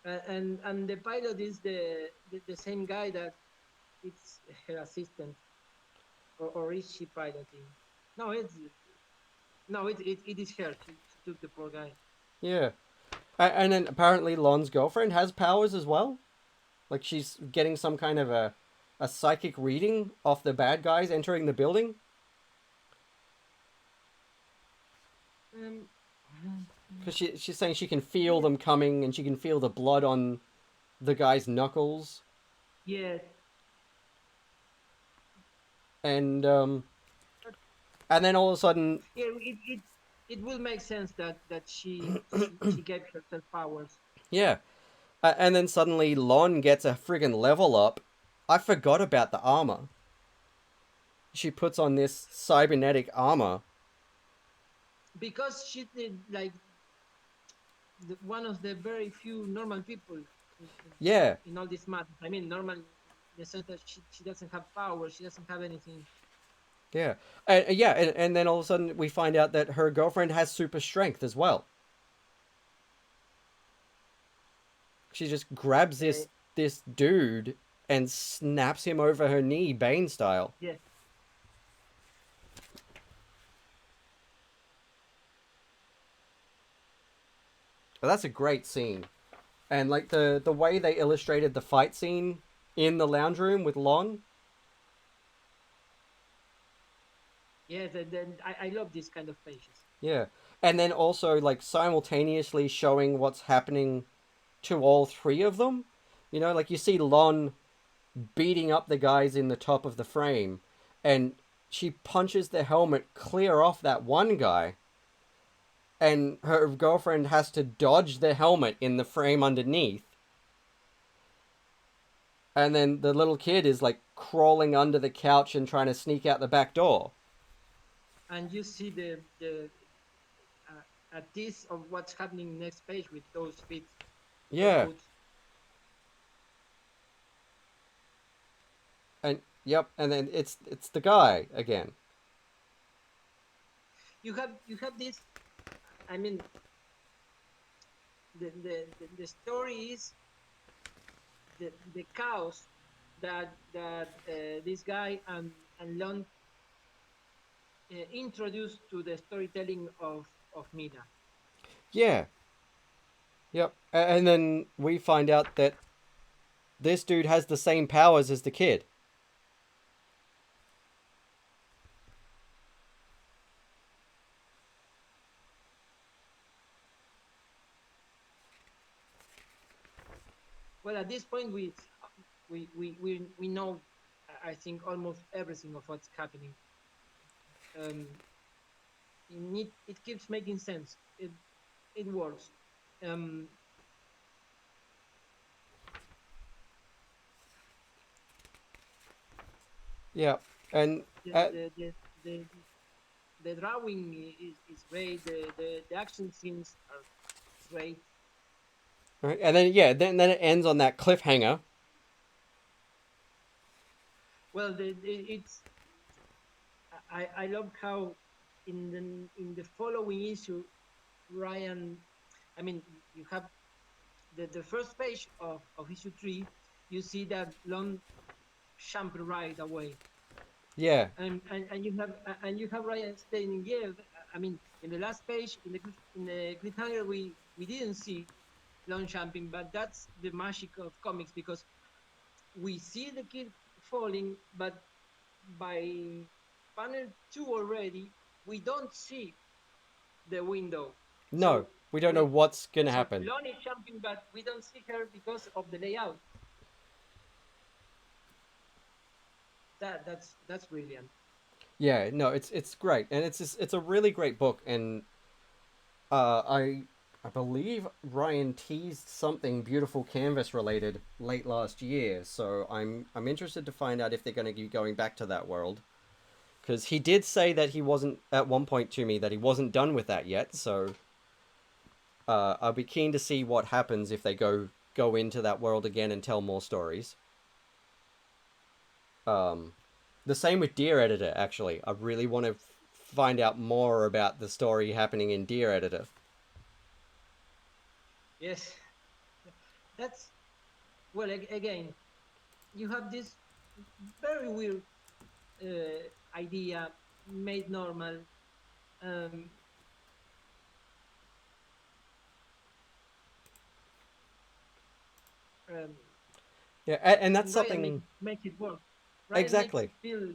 S2: And the pilot is the same guy that it's her assistant, or is she piloting? No, it is her. She took the poor guy.
S1: Yeah. And then apparently Lon's girlfriend has powers as well. Like she's getting some kind of a psychic reading off the bad guys entering the building.
S2: Um,
S1: Because she's saying she can feel
S2: yeah,
S1: them coming and she can feel the blood on the guy's knuckles.
S2: yes,
S1: And
S2: but
S1: and then all of a sudden,
S2: yeah, it will make sense that she gave herself powers.
S1: yeah. And then suddenly Lon gets a friggin' level up. I forgot about the armor. She puts on this cybernetic armor.
S2: Because she did like one of the very few normal people in, in,
S1: Yeah,
S2: in all this matter. I mean, normal in the sense that she doesn't have power, she doesn't have anything.
S1: yeah. Yeah, and then all of a sudden we find out that her girlfriend has super strength as well. She just grabs
S2: Uh,
S1: this dude and snaps him over her knee, Bane style.
S2: yes,
S1: But that's a great scene. And like the way they illustrated the fight scene in the lounge room with Lon.
S2: yes, and then I love this kind of pages.
S1: Yeah. and then also like simultaneously showing what's happening to all three of them. You know, like you see Lon beating up the guys in the top of the frame, and she punches the helmet clear off that one guy, and her girlfriend has to dodge the helmet in the frame underneath. And then the little kid is like crawling under the couch and trying to sneak out the back door.
S2: And you see the a tease of what's happening next page with those feet, those
S1: Yeah.
S2: boots.
S1: And yep, and then it's the guy again.
S2: You have this. I mean, the story is the chaos that this guy and Lon introduced to the storytelling of Mina.
S1: Yeah. Yep. And then we find out that this dude has the same powers as the kid.
S2: Well, at this point, we know, I think, almost everything of what's happening. It keeps making sense. It works. Um,
S1: Yeah. And
S2: the,
S1: uh,
S2: the, the, the, the drawing is great. The action scenes are great.
S1: right, and then yeah, then it ends on that cliffhanger.
S2: Well, it's I love how in the following issue, Ryan. I mean, you have the first page of issue 3. You see that Lon jump right away,
S1: Yeah.
S2: and you have Ryan stating, yeah. I mean, in the last page in the cliffhanger, we didn't see Lon jumping, but that's the magic of comics because we see the kid falling, but by panel 2 already, we don't see the window.
S1: No,
S2: So
S1: we don't know
S2: we
S1: what's gonna
S2: so
S1: happen.
S2: Lon is jumping, but we don't see her because of the layout. That's brilliant.
S1: Yeah, no, it's great, and it's a really great book, and uh, I I believe Ryan teased something beautiful canvas related late last year, so I'm interested to find out if they're going to be going back to that world, because he did say that he wasn't at one point to me that he wasn't done with that yet, so I'll be keen to see what happens if they go into that world again and tell more stories. Um, the same with Dear Editor. Actually, I really want to find out more about the story happening in Dear Editor.
S2: Yes, that's well. Again, you have this very weird idea made normal. Um, um,
S1: Yeah, and that's
S2: and Ryan
S1: something
S2: makes it work. Ryan makes it
S1: exactly.
S2: feel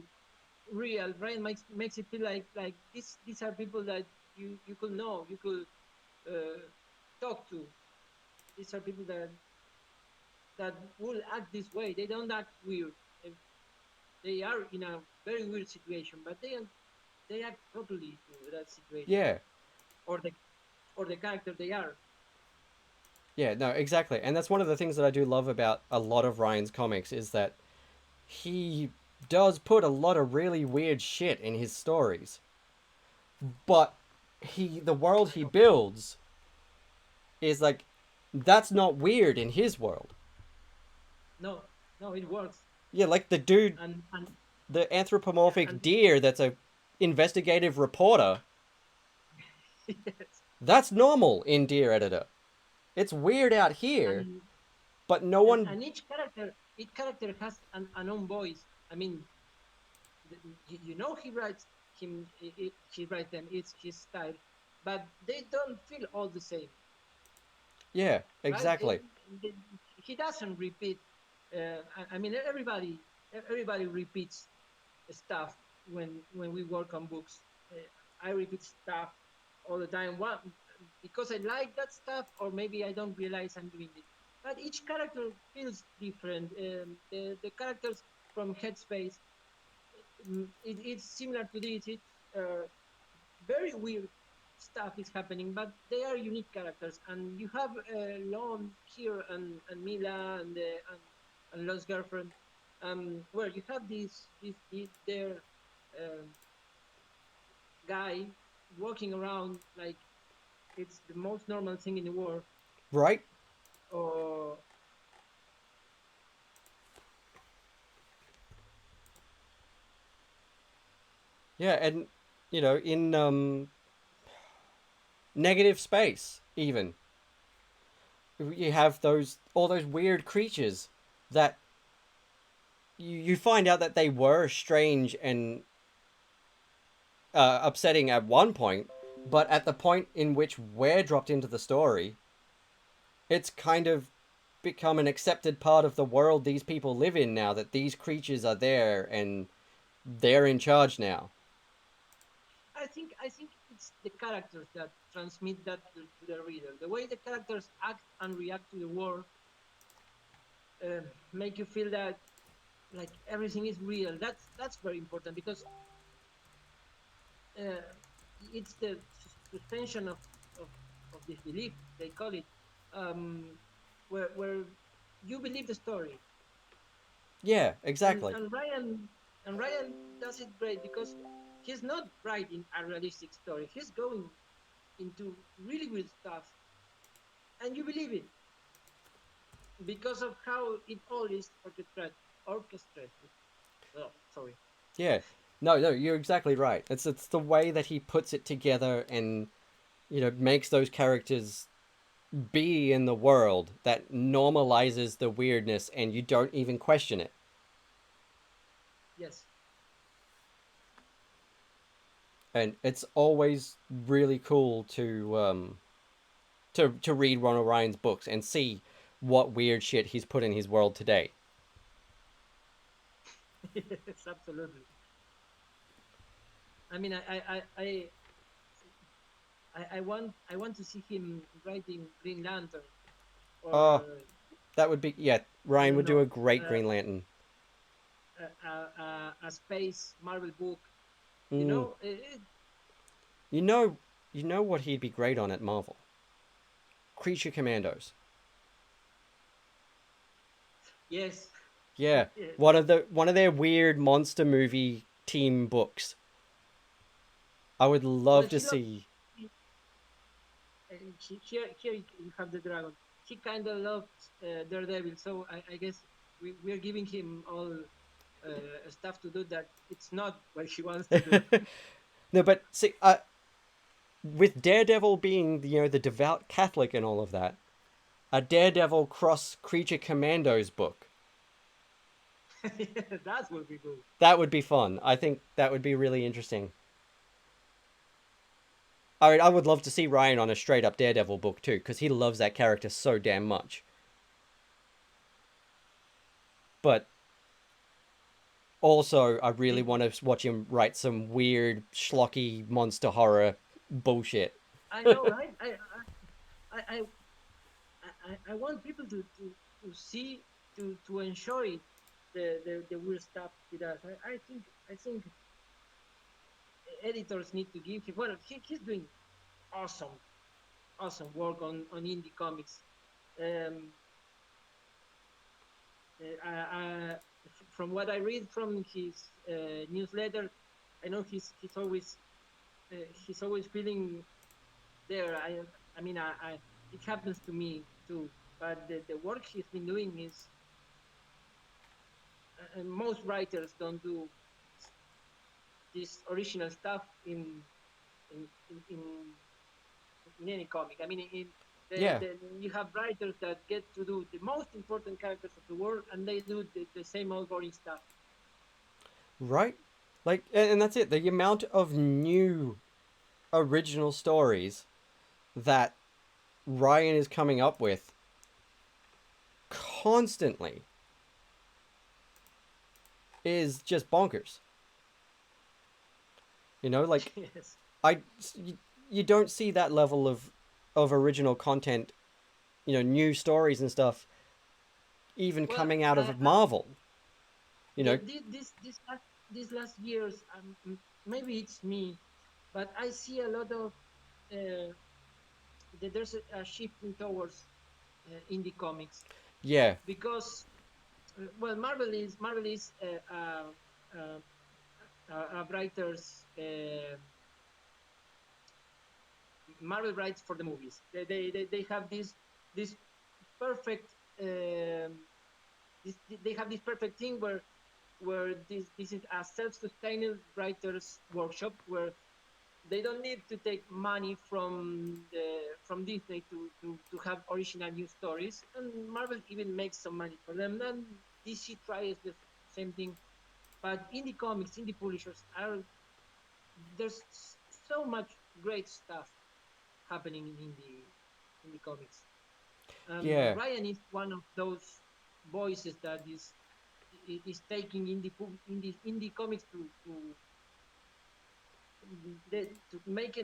S2: real. Ryan makes it feel like these are people that you could know, you could uh, talk to. These are people that will act this way. They don't act weird. They are in a very weird situation, but they act properly to that situation
S1: Yeah,
S2: or the character they are.
S1: yeah, no, exactly. And that's one of the things that I do love about a lot of Ryan's comics is that he does put a lot of really weird shit in his stories, but the world he builds is like that's not weird in his world.
S2: No, no, it works.
S1: Yeah, like the dude,
S2: And
S1: the
S2: yeah,
S1: anthropomorphic
S2: and
S1: deer that's a investigative reporter.
S2: yes,
S1: That's normal in Dear Editor. It's weird out here,
S2: and
S1: but no one.
S2: and each character has an own voice. I mean, you know he writes he writes them. It's his style, but they don't feel all the same,
S1: Yeah,
S2: right?
S1: exactly.
S2: He doesn't repeat. I mean, everybody repeats stuff when we work on books. I repeat stuff. all the time. What, because I like that stuff, or maybe I don't realize I'm doing it. But each character feels different. The characters from Headspace, it's similar to this. It's very weird stuff is happening, but they are unique characters. And you have Lon here and Mila and Lost Girlfriend, where you have this their uh, guy walking around like it's the most normal thing in the world.
S1: Right?
S2: Or
S1: Yeah, and in negative space, even you have those all those weird creatures that you find out that they were strange and upsetting at one point, but at the point in which we're dropped into the story, it's kind of become an accepted part of the world these people live in now, that these creatures are there and they're in charge now.
S2: I think it's the characters that transmit that to the reader. The way the characters act and react to the world uh, make you feel that like everything is real. That's very important because uh, it's the suspension of, of disbelief, they call it, um, where you believe the story.
S1: Yeah,
S2: And
S1: exactly.
S2: Ryan does it great because he's not writing a realistic story. He's going into really weird stuff, and you believe it because of how it all is orchestrated. Oh, sorry.
S1: Yeah. No, no, you're exactly right. It's the way that he puts it together and makes those characters be in the world that normalizes the weirdness and you don't even question it.
S2: Yes.
S1: And it's always really cool to read Ron O'Ryan's books and see what weird shit he's put in his world today.
S2: Yes, absolutely. I mean, I want to see him writing Green Lantern
S1: Oh,
S2: or
S1: that would be, yeah.
S2: I
S1: Ryan
S2: don't
S1: would do
S2: know
S1: a great Green Lantern.
S2: a space Marvel book. You
S1: Mm.
S2: know,
S1: You know, you know what he'd be great on at Marvel? Creature Commandos.
S2: yes,
S1: Yeah,
S2: yes.
S1: one of their weird monster movie team books. I would
S2: Well,
S1: love to
S2: he loves
S1: see.
S2: here you have the dragon. He kind of loves Daredevil, so I guess we're giving him all stuff to do that it's not what he wants to do.
S1: No, but see, with Daredevil being the devout Catholic and all of that, a Daredevil cross Creature Commandos book,
S2: That would be good.
S1: that would be fun. I think that would be really interesting. I mean, I would love to see Ryan on a straight up Daredevil book too, because he loves that character so damn much. But also, I really
S2: Did
S1: want to watch him write some weird, schlocky monster horror bullshit.
S2: I know, right? I, I, I want people to see to enjoy the weird stuff he does. I think editors need to give him. Well, he's doing awesome awesome work on indie comics. Um, from what I read from his newsletter, I know he's always feeling there. I mean it happens to me too. But the work he's been doing is most writers don't do this original stuff in in, in, in any comic. I mean,
S1: Yeah,
S2: you have writers that get to do the most important characters of the world, and they do the same old boring stuff.
S1: right? Like, and that's it. The amount of new original stories that Ryan is coming up with constantly is just bonkers. Like
S2: Yes.
S1: I you don't see that level of original content, new stories and stuff, even
S2: Well,
S1: coming out of Marvel. You know,
S2: these last years, maybe it's me, but I see a lot of uh, there's a shifting towards indie comics
S1: yeah,
S2: because well, Marvel is uh, writers. Marvel writes for the movies. They have this perfect this, they have this perfect thing where this is a self-sustaining writers workshop where they don't need to take money from Disney to have original new stories, and Marvel even makes some money for them. And DC tries the same thing, but indie comics, indie publishers are there's so much great stuff happening in indie comics.
S1: yeah,
S2: Ryan is one of those voices that is taking indie comics to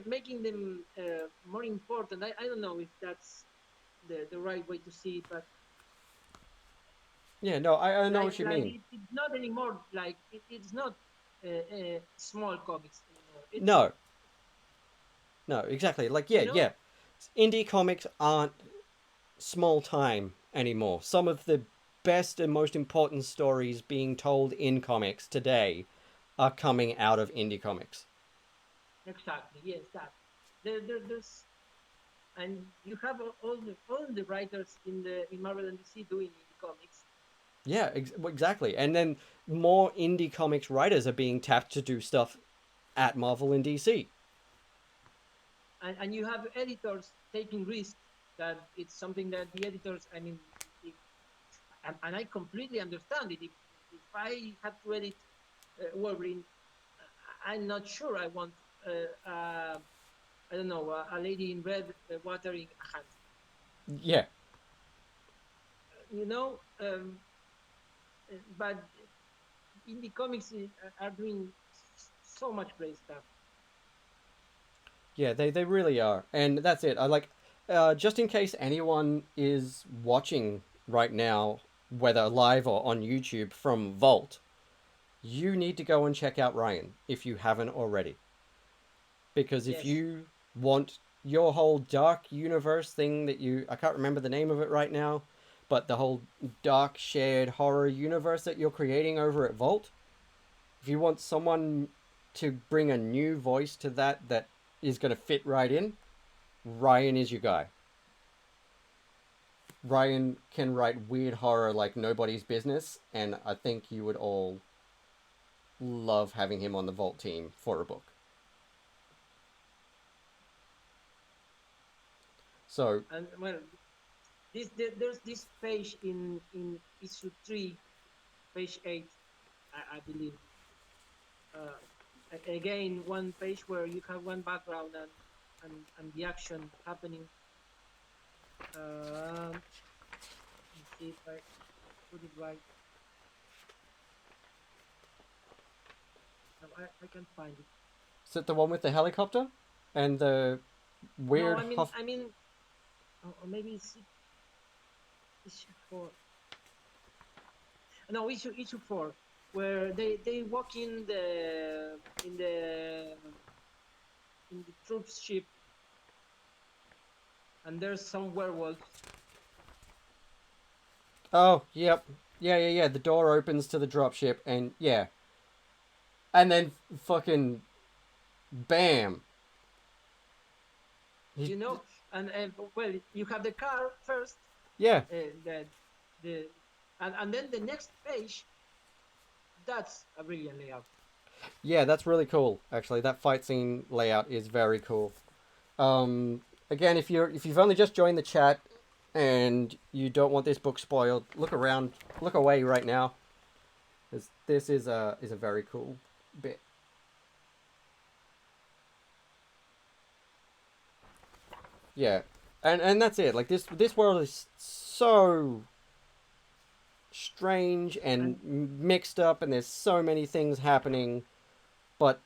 S2: making them more important. I don't know if that's the right way to see it, but
S1: yeah. No, I know
S2: like
S1: what you
S2: like
S1: mean.
S2: it's not anymore like it's not small comics anymore. It's
S1: No, no, exactly. Like, yeah,
S2: you know
S1: yeah. Indie comics aren't small time anymore. Some of the best and most important stories being told in comics today are coming out of indie comics.
S2: exactly, yes, that there's and you have all the writers in Marvel and DC doing indie comics,
S1: Yeah, exactly. And then more indie comics writers are being tapped to do stuff at Marvel and DC.
S2: and you have editors taking risks that it's something that the editors, I mean, if, and I completely understand it. If I had to edit Wolverine, I'm not sure I want I don't know a lady in red watering a hand.
S1: Yeah,
S2: You know, but indie comics are doing so much great stuff.
S1: yeah, they really are. And that's it. I like, just in case anyone is watching right now, whether live or on YouTube from Vault, you need to go and check out Ryan if you haven't already. Because if
S2: Yes,
S1: you want your whole dark universe thing that I can't remember the name of it right now, but the whole dark shared horror universe that you're creating over at Vault, if you want someone to bring a new voice to that is going to fit right in, Ryan is your guy. Ryan can write weird horror like nobody's business, and I think you would all love having him on the Vault team for a book. So,
S2: and well, there's this page in issue 3, page 8, I believe. Uh, Again, one page where you have one background and the action happening. Let me see if I put it right. No, I can't find it.
S1: is it the one with the helicopter and the
S2: No,
S1: weird
S2: or maybe it's issue 4. No, issue 4, where they walk in the troops ship, and there's some werewolves.
S1: Oh, yep. Yeah. The door opens to the dropship, and yeah. And then fucking bam. He,
S2: You know, and well, you have the car first,
S1: yeah.
S2: that the and then the next page, that's a brilliant layout.
S1: Yeah, that's really cool, actually. That fight scene layout is very cool. Again, if you've only just joined the chat and you don't want this book spoiled, look around, look away right now. This is a very cool bit. Yeah. And that's it. Like this world is so strange and
S2: And
S1: mixed up, and there's so many things happening, but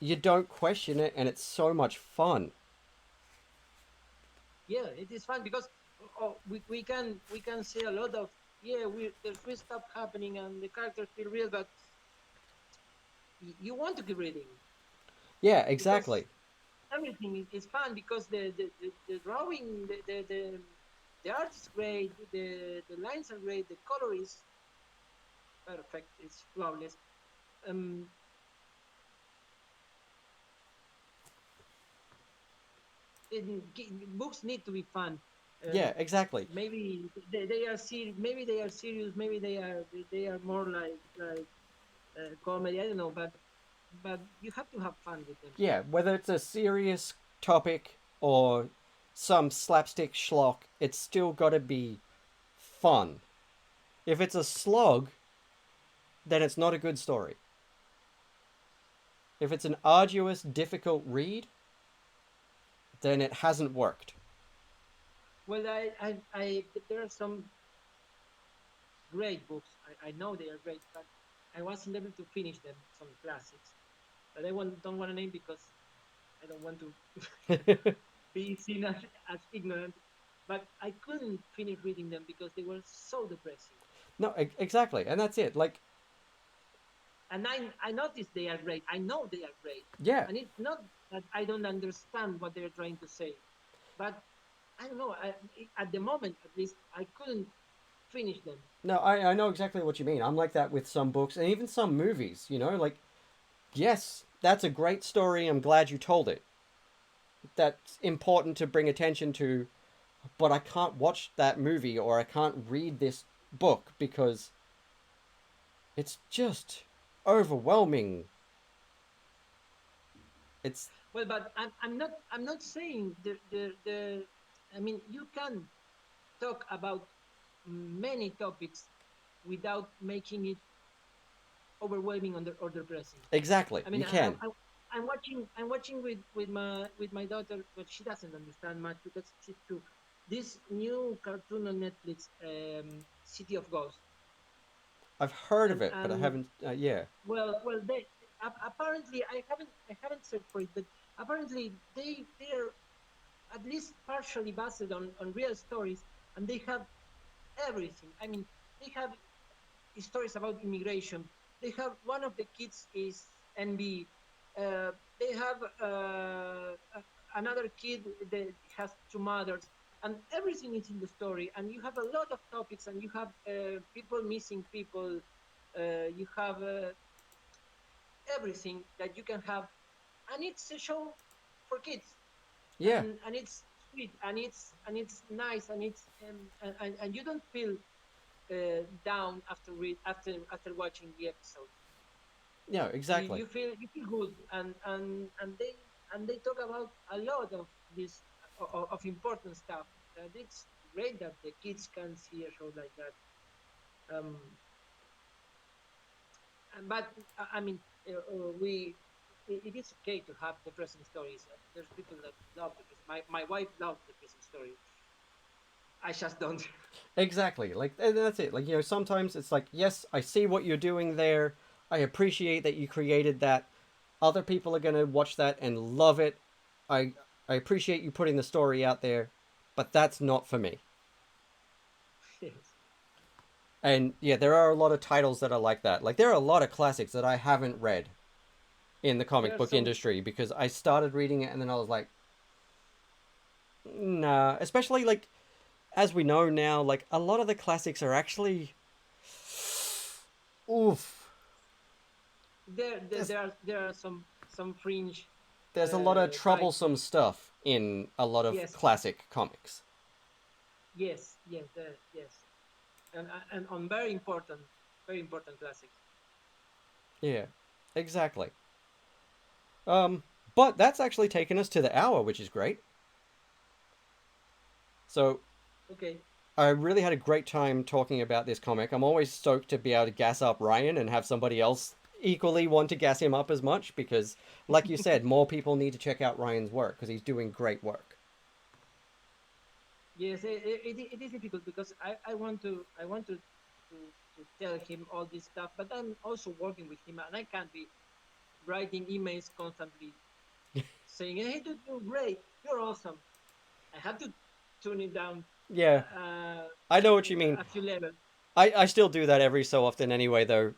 S1: you don't question it, and it's so much fun.
S2: Yeah, it is fun because we can say a lot of, yeah, there's real stuff happening and the characters feel real, but you want to keep reading
S1: Yeah,
S2: because
S1: exactly.
S2: everything is fun because the drawing, the art is great, the lines are great, the color is perfect, it's flawless. Um, Books need to be fun.
S1: Yeah,
S2: Um,
S1: exactly.
S2: Maybe they are maybe they are serious, maybe they are more like comedy. I don't know, but you have to have fun with them.
S1: Yeah, whether it's a serious topic or some slapstick schlock, it's still got to be fun. If it's a slog, then it's not a good story. If it's an arduous, difficult read, then it hasn't worked.
S2: Well, I there are some great books. I know they are great, but I wasn't able to finish them. Some classics that don't want to name because I don't want to be seen as ignorant. But I couldn't finish reading them because they were so depressing.
S1: No, exactly, and that's it. Like,
S2: And I noticed they are great. I know they are great,
S1: yeah,
S2: and it's not that I don't understand what they're trying to say, but I don't know. At the moment, at least, I couldn't finish them.
S1: no, I know exactly what you mean. I'm like that with some books and even some movies. Like, yes, that's a great story. I'm glad you told it. That's important to bring attention to, but I can't watch that movie or I can't read this book because it's just overwhelming. It's
S2: Well, but I'm not saying the I mean, you can talk about many topics without making it overwhelming or depressing.
S1: exactly,
S2: I mean,
S1: you can.
S2: I'm watching with my daughter, but she doesn't understand much because she's two. This new cartoon on Netflix, City of Ghosts,
S1: I've heard of
S2: and
S1: it, but I
S2: and
S1: haven't. Yeah,
S2: well, they apparently I haven't searched for it, but apparently they're at least partially based on real stories, and they have everything. I mean, they have stories about immigration. They have one of the kids is NB. Uh, they have another kid that has two mothers, and everything is in the story. And you have a lot of topics, and you have people missing people. You have everything that you can have, and it's a show for kids,
S1: yeah,
S2: and it's sweet, and it's nice, and you don't feel down after watching the episodes.
S1: yeah,
S2: You,
S1: exactly.
S2: you feel you feel good, and they talk about a lot of this of important stuff. That it's great that the kids can see a show like that. Um, but I mean, we it is okay to have depressing stories. There's people that love depressing. My wife loves depressing stories. I just don't.
S1: Exactly. Like, and that's it. Like, sometimes it's like, yes, I see what you're doing there. I appreciate that you created that. Other people are going to watch that and love it. I appreciate you putting the story out there, but that's not for me.
S2: Yes.
S1: And yeah, there are a lot of titles that are like that. Like, there are a lot of classics that I haven't read in the
S2: There
S1: comic
S2: are
S1: book
S2: some.
S1: industry because I started reading it and then I was like, nah. Especially like as we know now, like a lot of the classics are actually oof.
S2: there there,
S1: There's
S2: there are there are some fringe
S1: there's a lot of troublesome
S2: titles.
S1: stuff in a lot of
S2: Yes,
S1: classic comics.
S2: yes, yes, and on very important classics.
S1: Yeah, exactly. Um, but that's actually taken us to the hour, which is great. So
S2: Okay.
S1: I really had a great time talking about this comic. I'm always stoked to be able to gas up Ryan and have somebody else equally want to gas him up as much because, like you said, more people need to check out Ryan's work because he's doing great work.
S2: Yes, it is difficult because I want to tell him all this stuff, but I'm also working with him, and I can't be. writing emails constantly saying, "Hey, dude, you're great, you're awesome." I have to tune it down
S1: Yeah, I know what you mean.
S2: a few levels.
S1: I still do that every so often anyway, though.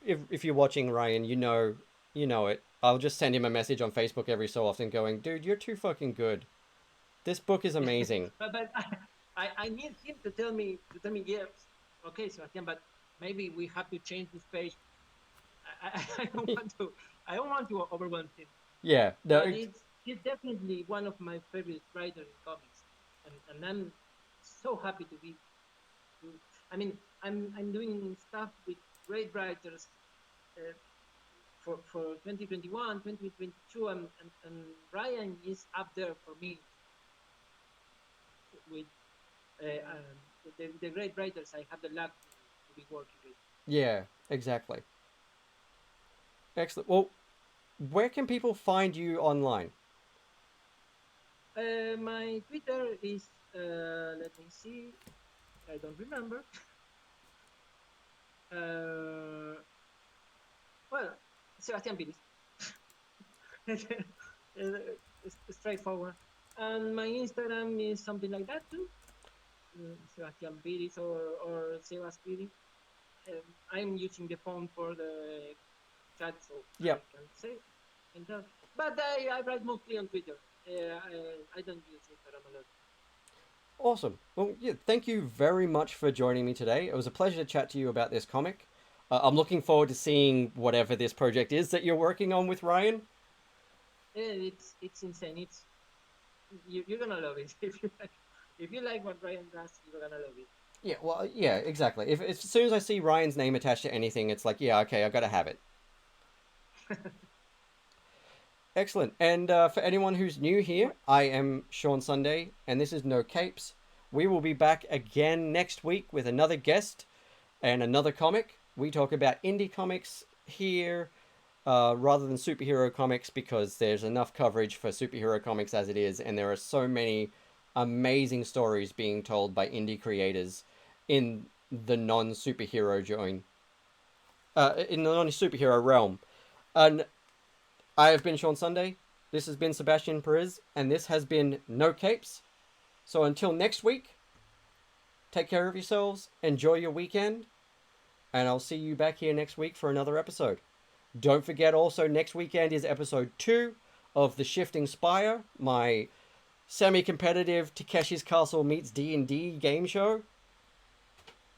S1: If you're watching Ryan, you know it. I'll just send him a message on Facebook every so often, going, "Dude, you're too fucking good. This book is amazing."
S2: But I need him to tell me yes. Okay, Sebastian, but maybe we have to change this page. I don't want to overwhelm him.
S1: Yeah, no,
S2: But he's definitely one of my favorite writers in comics, and I'm so happy to be. To, I mean, I'm doing stuff with great writers uh, for 2021, 2022, and Ryan is up there for me with the great writers I have the luck to be working with.
S1: yeah, exactly. Excellent. Well, where can people find you online?
S2: My Twitter is let me see, I don't remember. Uh, well, Sebastian Piriz. Straightforward. And my Instagram is something like that too, Sebastian Piriz or Sebas Piriz. I'm using the phone for the chat, so I
S1: Yep.
S2: can say and tell. But I write mostly on Twitter. I don't use Instagram a lot.
S1: Awesome. Well, yeah, thank you very much for joining me today. It was a pleasure to chat to you about this comic. I'm looking forward to seeing whatever this project is that you're working on with Ryan.
S2: It's insane. It's you're gonna love it if you like what Ryan does, you're gonna love it.
S1: Yeah, well, yeah, exactly. If as soon as I see Ryan's name attached to anything, it's like, yeah, okay, I gotta have it. Excellent. And for anyone who's new here, I am Sean Sunday, and this is No Capes. We will be back again next week with another guest and another comic. We talk about indie comics here rather than superhero comics because there's enough coverage for superhero comics as it is, and there are so many amazing stories being told by indie creators in the non superhero join, in the non superhero realm. And I have been Sean Sunday. This has been Sebastian Piriz, and this has been No Capes. So until next week, take care of yourselves, enjoy your weekend, and I'll see you back here next week for another episode. Don't forget also next weekend is episode 2 of The Shifting Spire, my semi-competitive Takeshi's Castle meets D&D game show.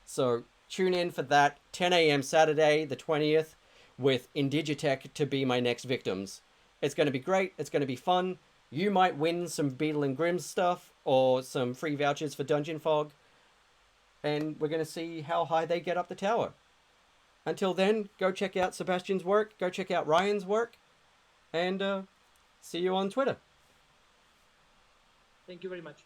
S1: So tune in for that 10 a.m. Saturday the 20th with Indigitech to be my next victims. It's going to be great. It's going to be fun. You might win some Beetle and Grimm stuff or some free vouchers for Dungeon Fog. And we're going to see how high they get up the tower. Until then, go check out Sebastian's work. Go check out Ryan's work. And see you on Twitter.
S2: Thank you very much.